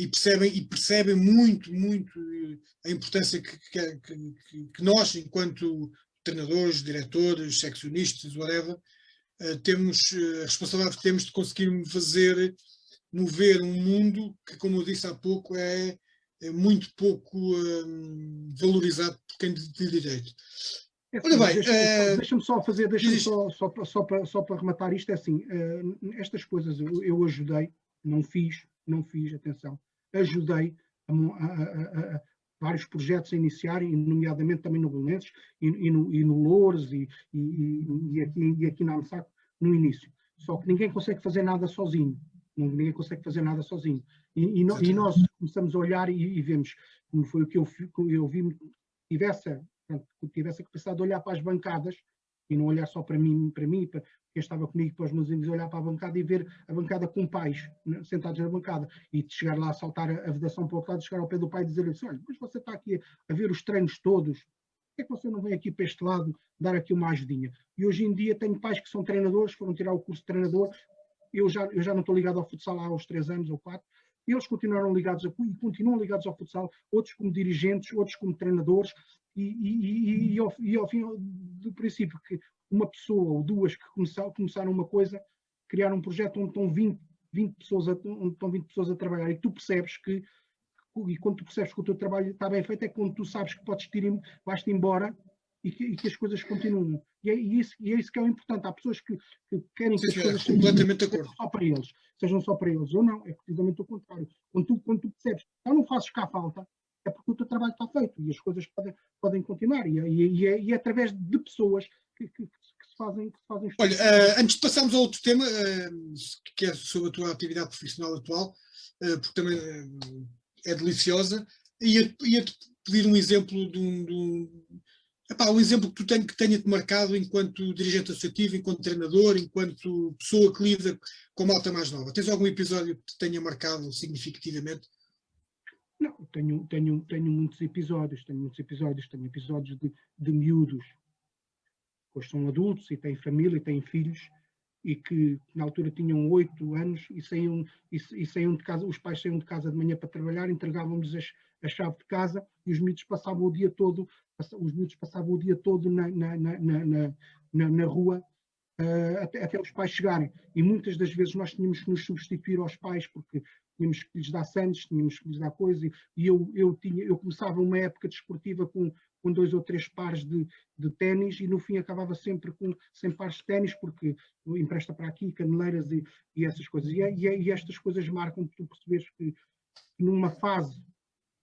e percebem muito a importância que nós, enquanto treinadores, diretores, seccionistas, whatever, temos a responsabilidade que temos de conseguir mover um mundo que, como eu disse há pouco, é muito pouco valorizado por quem de direito. Olha bem, deixa-me só fazer, só para rematar isto, é assim, estas coisas eu ajudei, não fiz, atenção, ajudei a vários projetos a iniciarem, nomeadamente também no Belenenses e no Loures e aqui na AMSAC no início. Só que ninguém consegue fazer nada sozinho. Ninguém consegue fazer nada sozinho. E nós começamos a olhar e vemos, como foi o que eu vi, tivesse a capacidade de olhar para as bancadas e não olhar só para mim, para quem estava comigo, para os meus amigos, olhar para a bancada e ver a bancada com pais, né, sentados na bancada, e de chegar lá a saltar a vedação para o outro lado, chegar ao pé do pai e dizer assim, olha, mas você está aqui a ver os treinos todos, por que é que você não vem aqui para este lado dar aqui uma ajudinha? E hoje em dia tenho pais que são treinadores, foram tirar o curso de treinador, eu já não estou ligado ao futsal há uns 3 anos ou 4, eles continuaram ligados e continuam ligados ao futsal, outros como dirigentes, outros como treinadores, e ao fim do princípio que uma pessoa ou duas que começaram uma coisa, criaram um projeto onde estão 20 pessoas a trabalhar, e tu percebes que, e quando tu percebes que o teu trabalho está bem feito, é quando tu sabes que vais-te embora e que as coisas continuam. E é isso que é o importante. Há pessoas que querem que as coisas completamente sejam só para eles, sejam só para eles, ou não, é precisamente o contrário. Quando tu percebes, então não fazes cá falta, é porque o teu trabalho está feito e as coisas podem continuar. E é através de pessoas que se fazem. Olha, antes de passarmos a outro tema, que é sobre a tua atividade profissional atual, porque também é deliciosa, ia-te pedir um exemplo um exemplo que tenha-te marcado enquanto dirigente associativo, enquanto treinador, enquanto pessoa que lida com a malta mais nova. Tens algum episódio que te tenha marcado significativamente? Não, tenho muitos episódios. Tenho episódios de miúdos que hoje são adultos e têm família e têm filhos, e que na altura tinham 8 anos e saíam de casa, os pais saíam de casa de manhã para trabalhar, entregavam-lhes a chave de casa, e os miúdos passavam o dia todo na rua, até os pais chegarem. E muitas das vezes nós tínhamos que nos substituir aos pais, porque tínhamos que lhes dar sandes, tínhamos que lhes dar coisa, e eu começava uma época desportiva com 2 ou 3 pares de ténis, e no fim acabava sempre com 100 pares de ténis, porque empresta para aqui, caneleiras e essas coisas. E estas coisas marcam, tu percebes que numa fase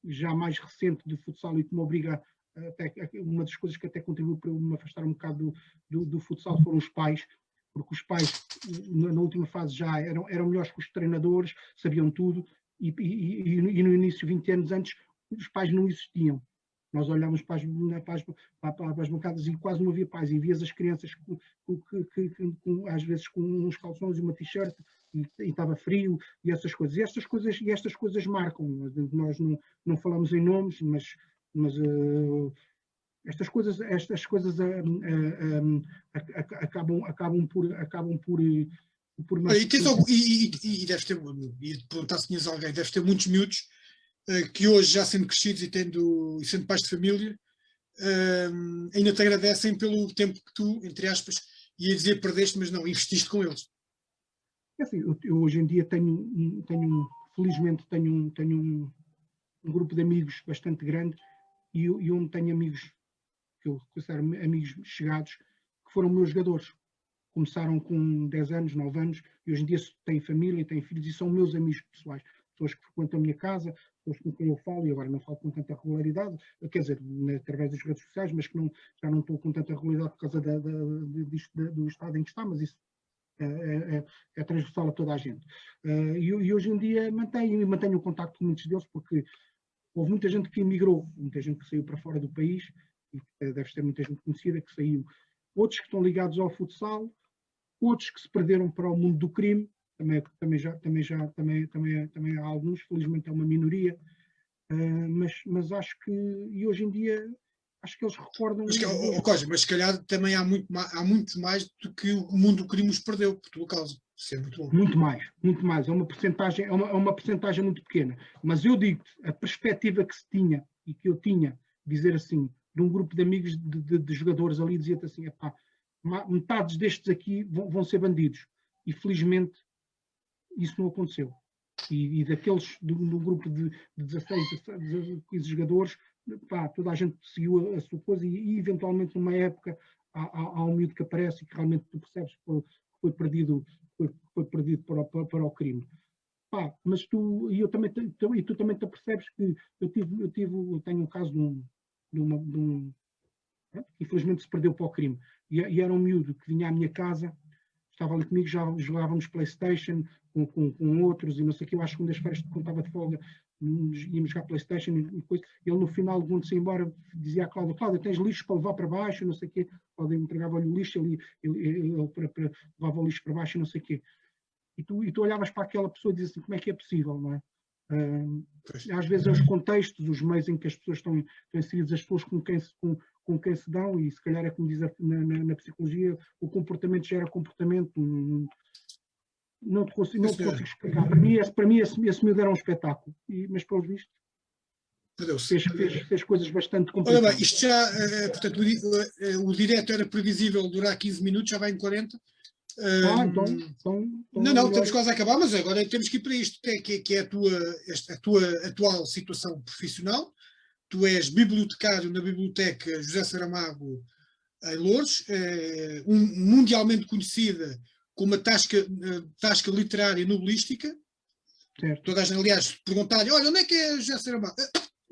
já mais recente de futsal, e que me obriga, até, uma das coisas que até contribuiu para eu me afastar um bocado do futsal foram os pais, porque os pais na última fase já eram melhores que os treinadores, sabiam tudo, e no início, 20 anos antes, os pais não existiam. Nós olhámos para as bancadas e quase não havia pais, e vias as crianças às vezes com uns calções e uma t-shirt, e estava frio, e essas coisas. E estas coisas marcam. Nós não falamos em nomes, mas estas coisas acabam por Olha, e deves ter, e perguntar se tinhas alguém, deves ter muitos miúdos que hoje, já sendo crescidos e sendo pais de família, ainda te agradecem pelo tempo que tu, entre aspas, ia dizer perdeste, mas não, investiste com eles. É assim, eu hoje em dia felizmente tenho um grupo de amigos bastante grande, e onde tenho amigos que eu considero amigos chegados, que foram meus jogadores. Começaram com 10 anos, 9 anos, e hoje em dia têm família, têm filhos, e são meus amigos pessoais. Pessoas que frequentam a minha casa, pessoas com quem eu falo, e agora não falo com tanta regularidade, quer dizer, através das redes sociais, mas que já não estou com tanta regularidade por causa do estado em que está, mas isso é transversal a toda a gente. E hoje em dia mantenho o contacto com muitos deles, porque houve muita gente que emigrou, muita gente que saiu para fora do país, e deve ter muita gente conhecida que saiu. Outros que estão ligados ao futsal, outros que se perderam para o mundo do crime, também há alguns, felizmente é uma minoria, mas acho que, e hoje em dia, acho que eles recordam... Mas se calhar também há muito mais do que o mundo do crime os perdeu, por tua causa. Isso é muito bom. Muito mais. É uma percentagem muito pequena. Mas eu digo-te, a perspectiva que se tinha, e que eu tinha, dizer assim, de um grupo de amigos de jogadores ali, dizia-te assim, epá, metades destes aqui vão ser bandidos. E felizmente isso não aconteceu. E daqueles, de um grupo de 16, 15 jogadores, pá, toda a gente seguiu a sua coisa, e eventualmente numa época há um miúdo que aparece e que realmente tu percebes que foi perdido para o crime. Pá, mas tu também te percebes que eu tenho um caso de um que infelizmente se perdeu para o crime, e era um miúdo que vinha à minha casa, estava ali comigo, já jogávamos PlayStation com outros e não sei o que. Eu acho que uma das férias que contava de folga, íamos jogar PlayStation e depois ele no final, quando se ia embora, dizia à Cláudia, tens lixo para levar para baixo, não sei o quê. Cláudia entregava-lhe o lixo, ele levava o lixo para baixo e não sei o quê. E tu olhavas para aquela pessoa e dizias assim, como é que é possível, não é? Às vezes é os contextos, os meios em que as pessoas estão inseridas, as pessoas com quem se dão, e se calhar é como diz na psicologia, o comportamento gera comportamento. não te Sim, consigo senhor. explicar. Para mim esse miúdo era um espetáculo. Mas, pelo visto, Perdeu-se. fez coisas bastante Ora bem, complicadas. isto já, portanto, o direto era previsível durar 15 minutos, já vai em 40. Então Não, é não, melhor. estamos quase a acabar, mas agora temos que ir para isto, que é a tua atual situação profissional. Tu és bibliotecário na Biblioteca José Saramago em Loures, mundialmente conhecida como uma tasca literária novelística. Certo. Toda a gente, aliás, perguntar-lhe, olha, onde é que é José Saramago?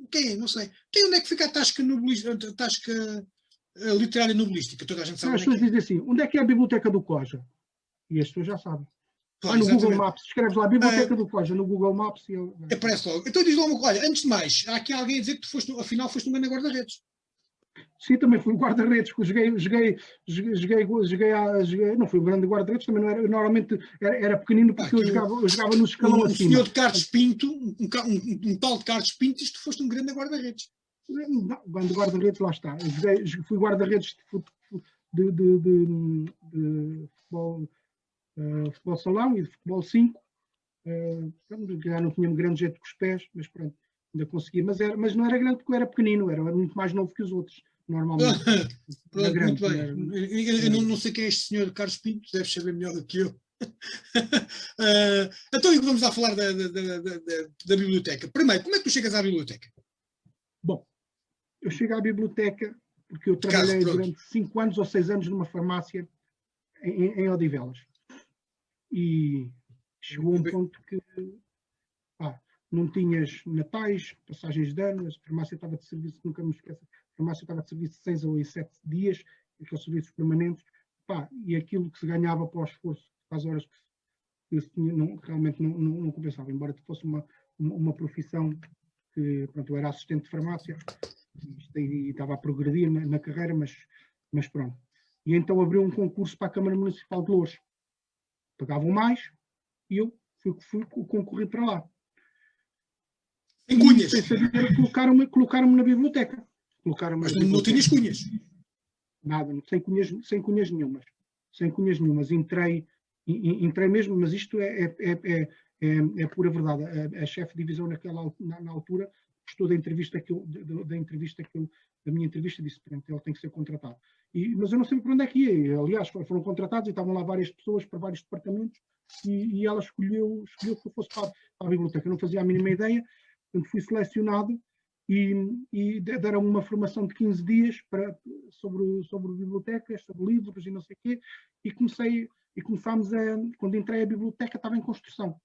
Quem é? Não sei. Onde é que fica a tasca literária novelística? Toda a gente sabe As onde é pessoas que é. dizem assim, onde é que é a Biblioteca do Coja? E as pessoas já sabem. Claro, No Google exatamente. Maps, escreves lá Biblioteca do Coja no Google Maps e eu... Aparece logo. Então diz logo, olha, antes de mais, há aqui alguém a dizer que tu afinal foste um grande guarda-redes. Sim, também fui guarda-redes, não fui um grande guarda-redes, também não era, normalmente era pequenino porque eu jogava no escalão acima. Senhor de Carlos Pinto, um tal de Carlos Pinto, isto foste um grande guarda-redes. Não, guarda-redes, lá está. Fui guarda-redes de futebol salão e de futebol 5. Já não tinha grande jeito com os pés, mas pronto, ainda conseguia. Mas não era grande porque eu era pequenino, era muito mais novo que os outros, normalmente. Pronto, grande, muito bem. Eu não sei quem é este senhor Carlos Pinto, deves saber melhor do que eu. Então vamos lá falar da biblioteca. Primeiro, como é que tu chegas à biblioteca? Bom, eu chego à biblioteca porque eu trabalhei durante 5 anos ou 6 anos numa farmácia em Odivelas. E chegou um ponto que não tinhas natais, passagens de ano, a farmácia estava de serviço, nunca me esqueço, a farmácia estava de serviço de 6 ou 7 dias, aqueles serviços permanentes, e aquilo que se ganhava para o esforço, para as horas que se tinha, realmente não compensava, embora fosse uma profissão que, pronto, eu era assistente de farmácia e estava a progredir na carreira, mas pronto. E então abriu um concurso para a Câmara Municipal de Loures. Pagavam mais e eu fui concorrer para lá. Em cunhas. Sem saber, colocaram-me na biblioteca. Mas não tinhas cunhas? Nada, sem cunhas nenhumas. Sem cunhas nenhumas. Entrei mesmo, mas isto é pura verdade. A chefe de divisão na altura gostou da entrevista da minha entrevista, disse que ele tem que ser contratado. Mas eu não sei para onde é que ia. Aliás, foram contratados e estavam lá várias pessoas para vários departamentos e ela escolheu que eu fosse para a biblioteca. Eu não fazia a mínima ideia, portanto fui selecionado e deram uma formação de 15 dias sobre bibliotecas, sobre livros e não sei o quê, e começámos quando entrei a biblioteca estava em construção.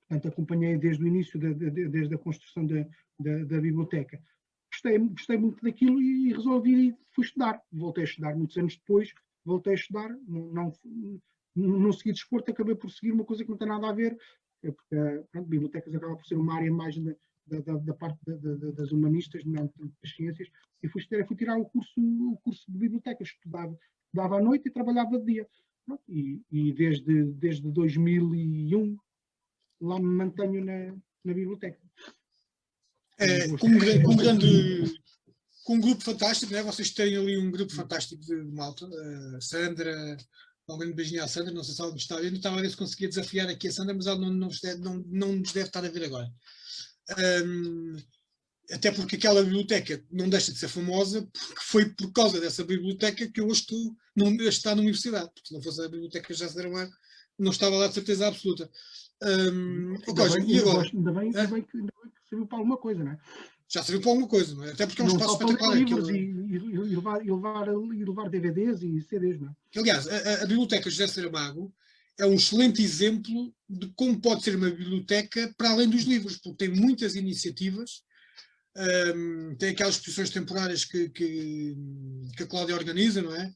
Portanto, acompanhei desde o início, desde a construção da biblioteca. Gostei muito daquilo e resolvi, fui estudar. Voltei a estudar muitos anos depois, não segui desporto, acabei por seguir uma coisa que não tem nada a ver, porque pronto, bibliotecas acaba por ser uma área mais da parte das humanistas, não das ciências, e fui tirar o curso de bibliotecas, estudava à noite e trabalhava de dia. Pronto, e desde 2001 lá me mantenho na biblioteca. Com um grupo fantástico, né? Vocês têm ali um grupo fantástico de malta. Sandra, alguém beijinho à Sandra, não sei se alguém está a ver, eu não estava a ver se conseguia desafiar aqui a Sandra, mas ela não nos deve estar a ver agora. Até porque aquela biblioteca não deixa de ser famosa, porque foi por causa dessa biblioteca que eu hoje estou na universidade, porque se não fosse a biblioteca já Saramago, não estava lá de certeza absoluta. Ainda bem que serviu para alguma coisa, não é? Já serviu para alguma coisa, não é? Até porque é um espaço espetacular. Livros e levar DVDs e CDs, não é? Aliás, a Biblioteca José Saramago é um excelente exemplo de como pode ser uma biblioteca para além dos livros, porque tem muitas iniciativas, tem aquelas exposições temporárias que a Cláudia organiza, não é?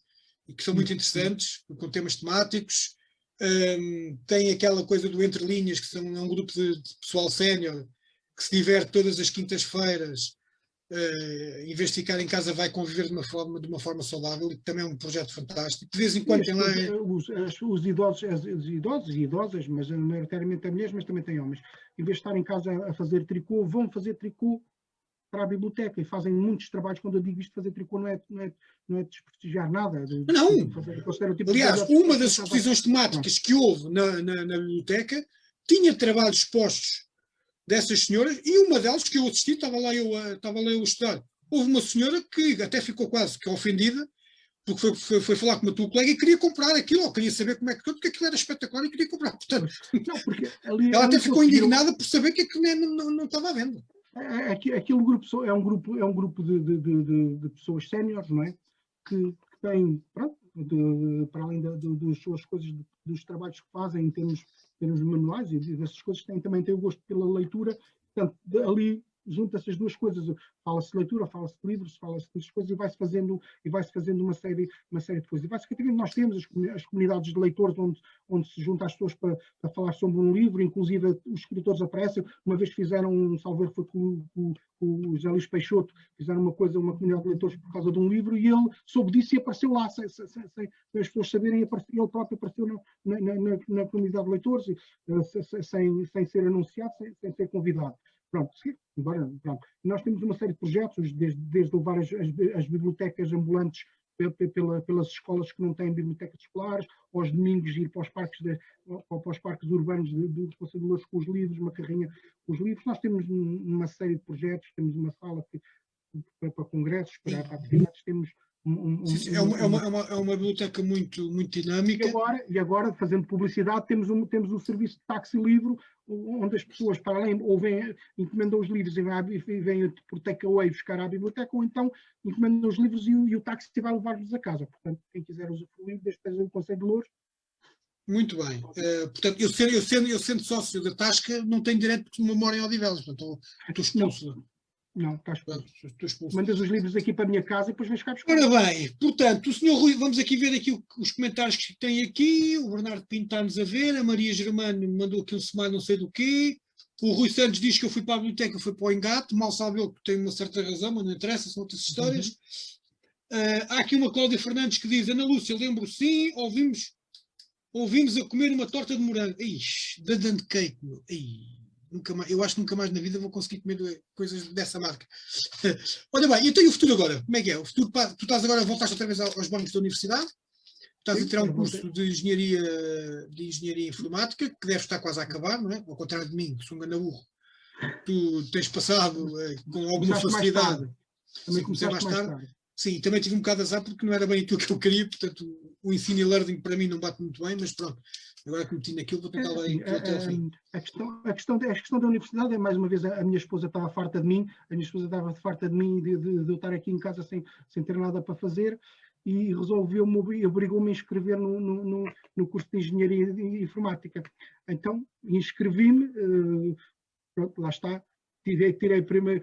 E que são muito interessantes, com temas temáticos. Tem aquela coisa do Entre Linhas, que é um grupo de pessoal sénior que se diverte todas as quintas-feiras, em vez de ficar em casa vai conviver de uma forma saudável, e que também é um projeto fantástico. De vez em quando tem lá... Os idosos e idosas, mas maioritariamente mulheres, mas também tem homens, em vez de estar em casa a fazer tricô, vão fazer tricô para a biblioteca e fazem muitos trabalhos. Quando eu digo isto, fazer tricô não é desprestigiar nada. Não! Fazer tipo Aliás, uma das exposições temáticas que houve na biblioteca tinha trabalhos expostos dessas senhoras, e uma delas que eu assisti, estava lá eu a estudar. Houve uma senhora que até ficou quase que ofendida, porque foi falar com uma tua colega e queria comprar aquilo, ou queria saber como é que porque aquilo era espetacular e queria comprar. Portanto, não, porque ela até ficou indignada por saber que aquilo não estava à venda. Aquele grupo é um grupo de pessoas séniores, não é? Que têm, pronto, para além das suas coisas, dos trabalhos que fazem em termos manuais e dessas coisas, também têm o gosto pela leitura. Portanto, ali junta-se as duas coisas, fala-se de leitura, fala-se de livros, fala-se de coisas e vai-se fazendo uma série de coisas. E basicamente nós temos as comunidades de leitores onde se juntam as pessoas para falar sobre um livro, inclusive os escritores aparecem. Uma vez fizeram um salve foi com o José Luís Peixoto, fizeram uma comunidade de leitores por causa de um livro, e ele soube disso e apareceu lá, sem as pessoas saberem, ele próprio apareceu na comunidade de leitores, sem ser anunciado, sem ser convidado. Pronto, pronto. Nós temos uma série de projetos, desde levar as bibliotecas ambulantes pelas escolas que não têm bibliotecas escolares, aos domingos ir para os parques urbanos do Conselho de Louros com os livros, uma carrinha com os livros. Nós temos uma série de projetos, temos uma sala para congressos, para atividades, temos é uma biblioteca muito dinâmica. E agora, fazendo publicidade, temos o serviço de táxi livre, onde as pessoas, para além, ou encomendam os livros e vêm por takeaway buscar à biblioteca, ou então encomendam os livros e o táxi vai levar-los a casa. Portanto, quem quiser usufruir, desde que esteja no Conselho de Louros. Muito bem. Portanto, eu sendo sócio da Tasca, não tenho direito de memória em Odivelas. Portanto, estou expulso. Não, estás expulso. Mandas os livros aqui para a minha casa e depois vens cá buscar. Ora bem, portanto, o senhor Rui, vamos aqui ver aqui os comentários que tem aqui. O Bernardo Pinto está-nos a ver, a Maria Germano mandou aqui um semana não sei do quê. O Rui Santos diz que eu fui para a biblioteca, fui para o Engate. Mal sabe ele que tem uma certa razão, mas não interessa, são outras histórias. Há aqui uma Cláudia Fernandes que diz: Ana Lúcia, lembro sim, ouvimos a comer uma torta de morango. Ixi, da Dante Cake, meu. Eu acho que nunca mais na vida vou conseguir comer coisas dessa marca. Olha bem, e o futuro agora? Como é que é? O futuro, tu estás agora, voltaste outra vez aos bancos da universidade, estás a tirar um curso de engenharia informática, que deve estar quase a acabar, não é? Ao contrário de mim, que sou um ganda burro. Tu tens passado com alguma facilidade. Também começaste mais tarde. Sim, também tive um bocado de azar porque não era bem aquilo que eu queria, portanto o ensino e learning para mim não bate muito bem, mas pronto, agora que meti naquilo vou tentar lá até ao fim. A questão da universidade é, mais uma vez, a minha esposa estava farta de mim, de eu estar aqui em casa sem ter nada para fazer, e obrigou-me a inscrever no curso de Engenharia Informática. Então inscrevi-me, pronto, lá está. Tirei primeiro,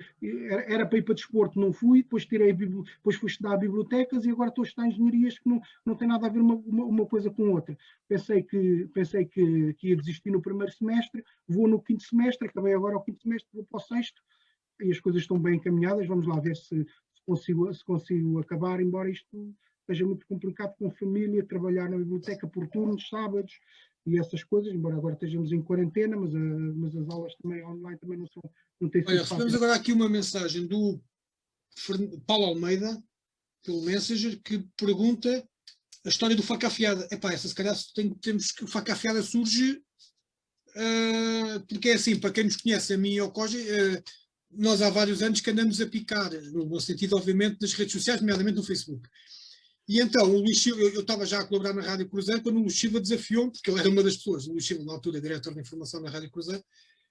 era para ir para desporto, não fui, depois fui estudar bibliotecas e agora estou a estudar engenharias que não tem nada a ver uma coisa com outra. Pensei que ia desistir no primeiro semestre, vou no quinto semestre, acabei agora o quinto semestre, vou para o sexto e as coisas estão bem encaminhadas. Vamos lá ver se consigo acabar, embora isto seja muito complicado com a família, trabalhar na biblioteca por turnos, sábados e essas coisas, embora agora estejamos em quarentena, mas as aulas também online também não têm sido. Olha, recebemos agora aqui uma mensagem do Paulo Almeida, pelo Messenger, que pergunta a história do Faca Afiada. Epá, essa se calhar temos que o Faca Afiada surge porque é assim, para quem nos conhece, a mim e ao Koji, nós há vários anos que andamos a picar, no sentido obviamente das redes sociais, nomeadamente no Facebook. E então, o Luís Silva, eu estava já a colaborar na Rádio Cruzeiro, quando o Luís Silva desafiou-me, porque ele era uma das pessoas, o Luís Silva, na altura, diretor de informação na Rádio Cruzeiro,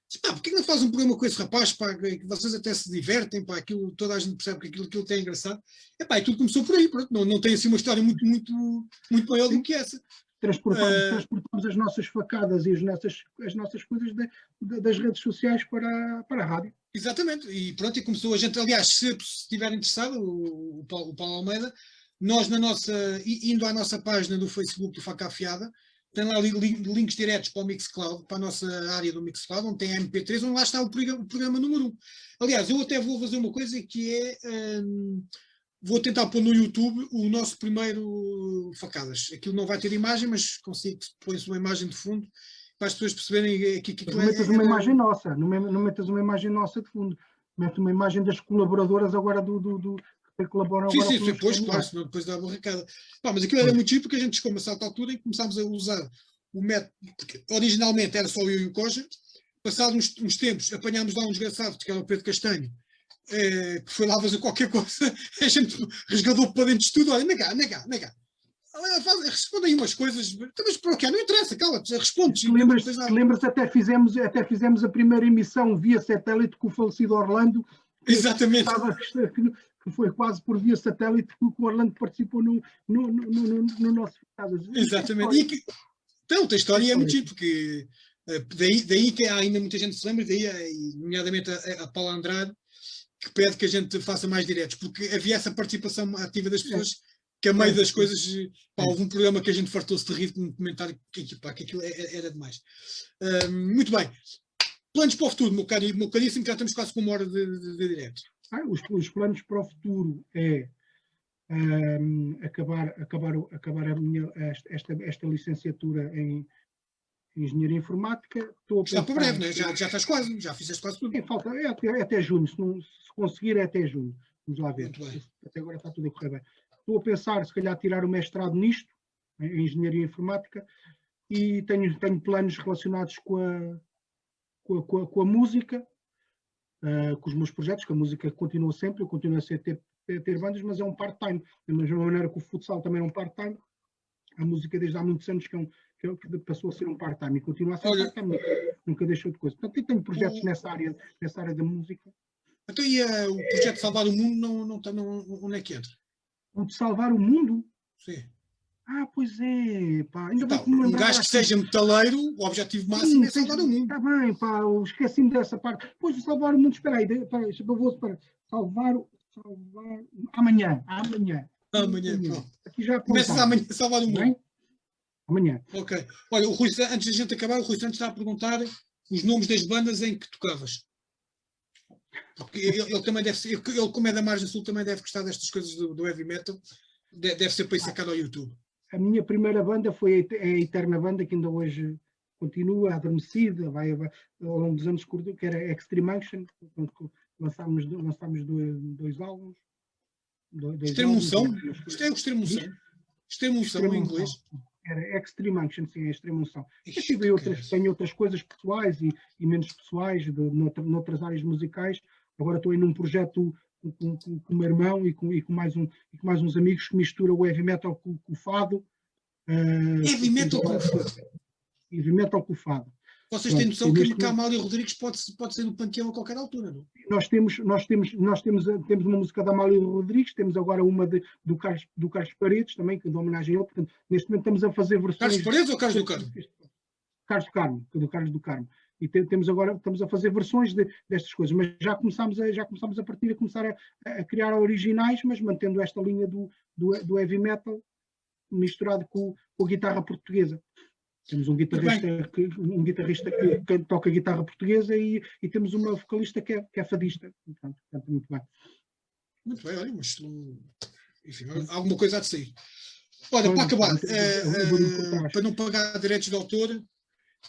disse: pá, porquê que não faz um programa com esse rapaz, pá, que vocês até se divertem, pá, aquilo, toda a gente percebe que aquilo tem engraçado. E pá, e tudo começou por aí, pronto, não tem assim uma história muito maior do que essa. Transportamos as nossas facadas e as nossas coisas das redes sociais para a rádio. Exatamente, e pronto, e começou a gente, aliás, se estiver interessado, o Paulo Almeida, nós indo à nossa página do Facebook do Faca Afiada, tem lá links diretos para o Mixcloud, para a nossa área do Mixcloud, onde tem a MP3, onde lá está o programa número 1. Aliás, eu até vou fazer uma coisa que é, vou tentar pôr no YouTube o nosso primeiro Facadas. Aquilo não vai ter imagem, mas consigo pôr uma imagem de fundo, para as pessoas perceberem que não metas uma imagem nossa, não metas uma imagem nossa de fundo. mete uma imagem das colaboradoras agora que colaboram Sim, agora sim, connosco. depois, claro, senão depois dá a barricada. Pá, mas aquilo era muito giro porque a gente chegou a uma certa altura e começámos a usar o método, porque originalmente era só eu e o Coja, passados uns tempos apanhámos lá um desgraçado, que era o Pedro Castanho, que foi lá fazer qualquer coisa, a gente resgatou para dentro de tudo, olha, nega. Responde aí umas coisas, mas para o quê? Não interessa, cala-te, respondes. Lembras até fizemos a primeira emissão via satélite com o falecido Orlando, Exatamente. que foi quase por via satélite que o Orlando participou no nosso Exatamente. Então, a história é muito giro, porque daí que há ainda muita gente que se lembra, nomeadamente a Paula Andrade, que pede que a gente faça mais diretos, porque havia essa participação ativa das pessoas, que a meio das coisas, houve um programa que a gente fartou-se de rir com um comentário que aquilo era demais. Muito bem. Planos para o futuro, meu caríssimo, que já estamos quase com uma hora de direto. Os planos para o futuro é acabar esta licenciatura em Engenharia Informática. Está para breve, né? Já estás quase, já fizeste quase tudo. Falta, até junho, se conseguir é até junho. Vamos lá ver. Até agora está tudo a correr bem. Estou a pensar, se calhar, tirar o mestrado nisto, em Engenharia Informática, e tenho planos relacionados com a música, com os meus projetos, que a música continua sempre, eu continuo a ter bandas, mas é um part-time. Da mesma maneira que o futsal também é um part-time, a música desde há muitos anos que passou a ser um part-time e continua a ser um part-time, nunca deixou de coisa. Portanto, eu tenho projetos nessa área da música. Então, e o projeto de salvar o mundo não está onde é que entra? O de salvar o mundo? Sim. Pois é, pá. Ainda bem que um gajo que seja metaleiro, o objetivo máximo é salvar o mundo. Está bem, pá, eu esqueci-me dessa parte. Pois, de salvar o mundo, espera aí, salvar amanhã. Aqui já começas amanhã a salvar o mundo. Bem? Amanhã. Ok. Olha, o Rui, antes da gente acabar, o Rui Santos está a perguntar os nomes das bandas em que tocavas. Porque ele também deve ser, ele como é da Margem Sul, também deve gostar destas coisas do heavy metal. Deve ser para ir sacar ao YouTube. A minha primeira banda foi a Eterna Banda, que ainda hoje continua, adormecida, vai ao longo dos anos, que era Extreme Action. Lançámos dois álbuns. Extremo Unção? Isto é o Extremo Unção. Extremo Unção em inglês. Era Extreme Action, sim, é Extreme Unção. Tenho outras coisas pessoais e menos pessoais, noutras áreas musicais. Agora estou num projeto com o meu irmão e com mais uns amigos que mistura o heavy metal com o fado. Heavy metal com o fado? Heavy metal com o fado. Vocês têm noção que a Amália Rodrigues pode ser no panteão a qualquer altura, não? Nós temos uma música da Amália Rodrigues, temos agora uma do Carlos Paredes, também, que é de homenagem a ele. Portanto, neste momento estamos a fazer versões... Carlos Paredes ou Carlos do Carmo? Carlos do Carmo. E estamos a fazer versões destas coisas, mas já começamos a partir a começar a criar originais, mas mantendo esta linha do heavy metal misturado com a guitarra portuguesa. Temos um guitarrista que toca guitarra portuguesa e temos uma vocalista que é fadista. Portanto, muito bem. Muito bem, olha, mas enfim, alguma coisa há de sair. Olha, para acabar, para não pagar direitos de autor,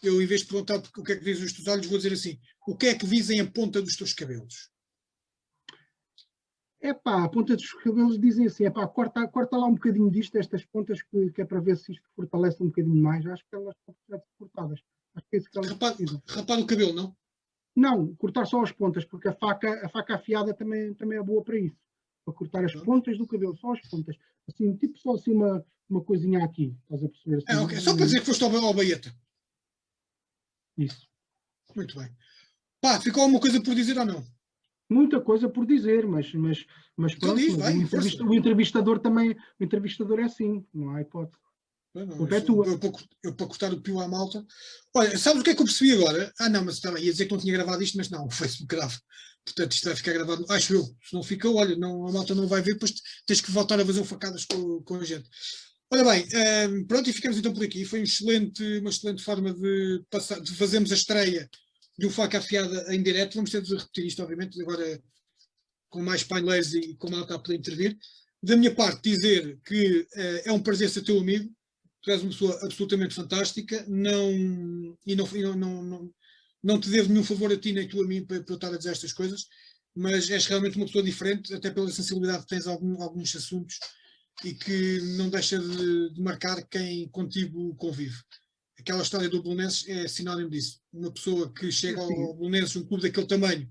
eu, em vez de perguntar o que é que dizem os teus olhos, vou dizer assim: o que é que dizem a ponta dos teus cabelos? A ponta dos cabelos dizem assim, corta lá um bocadinho disto, estas pontas, que é para ver se isto fortalece um bocadinho mais. Acho que elas estão cortadas. Acho que é isso que elas precisam. Rapar o cabelo, não? Não, cortar só as pontas, porque a faca afiada também é boa para isso. Para cortar as pontas do cabelo, só as pontas. Assim, tipo só assim uma coisinha aqui, estás a perceber? Assim, ok. Só para dizer que foste ao Baeta. Isso. Muito bem. Pá, ficou alguma coisa por dizer ou não? Muita coisa por dizer, mas pronto, diz, o entrevistador também, o entrevistador é assim, não há hipótese. Eu para cortar o pio à malta. Olha, sabes o que é que eu percebi agora? Não, mas estava, ia dizer que não tinha gravado isto, mas não, o Facebook grava. Portanto, isto vai ficar gravado, acho eu. Se não fica, olha, a malta não vai ver, depois tens que voltar a fazer facadas com a gente. Olha bem, pronto, e ficamos então por aqui. Foi uma excelente forma de fazermos a estreia de um Faca Afiada em direto. Vamos ter de repetir isto, obviamente, agora com mais painéis e com malta a poder intervir. Da minha parte, dizer que é um prazer ser teu amigo. Tu és uma pessoa absolutamente fantástica. Não te devo nenhum favor a ti nem tu a mim para eu estar a dizer estas coisas. mas és realmente uma pessoa diferente, até pela sensibilidade que tens a alguns assuntos e que não deixa de marcar quem contigo convive. Aquela história do Belenenses é sinónimo disso. Uma pessoa que chega ao Belenenses, um clube daquele tamanho,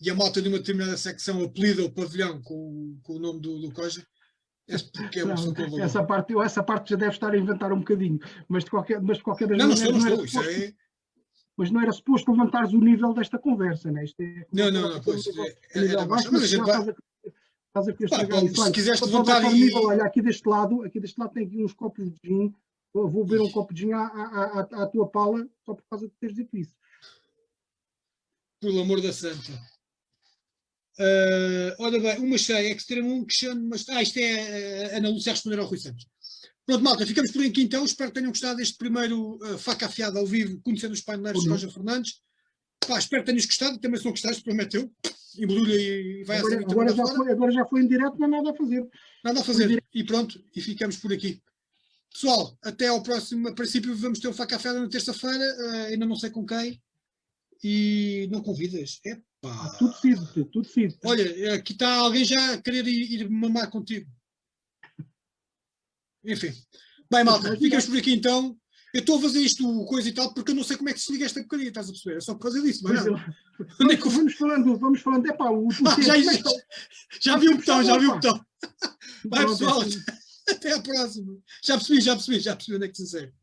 e a malta de uma determinada secção apelida o pavilhão com o nome do Coja, é porque é uma pessoa com valor. Essa parte já deve estar a inventar um bocadinho, mas de qualquer das Não maneiras, estou. Isso é... mas não era suposto levantares o nível desta conversa, né? Isto é Não, pois. É da baixa. Mas a gente vai... Estás a querer estragar isso. Se quiseres Olha, levantar o nível, olha, aqui deste lado tem aqui uns copos de gin. Vou beber um copo de gin à tua pala, só por causa de teres dito isso. Pelo amor da santa. Ora bem, uma cheia, Extreme 1, mas isto é a Ana Lúcia a responder ao Rui Santos. Pronto, malta, ficamos por aqui então. Espero que tenham gostado deste primeiro faca afiada ao vivo, conhecendo os painéis de Roger Fernandes. Pá, espero que tenhas gostado. Também se não gostaste, prometeu. Embrulha e vai agora já foi em direto, não há nada a fazer. Nada a fazer. E pronto, e ficamos por aqui. Pessoal, até ao próximo. A princípio vamos ter um faca afiada na terça-feira. Ainda não sei com quem. E não convidas? Tudo decido. Olha, aqui está alguém já a querer ir mamar contigo. Enfim. Bem, malta, ficamos por aqui então. Eu estou a fazer isto, coisa e tal, porque eu não sei como é que se liga esta porcaria, estás a perceber? É só por causa disso, mas não. Vamos falando. Já vi o botão. Vai, pessoal. Até à próxima. Já percebi onde é que se segue.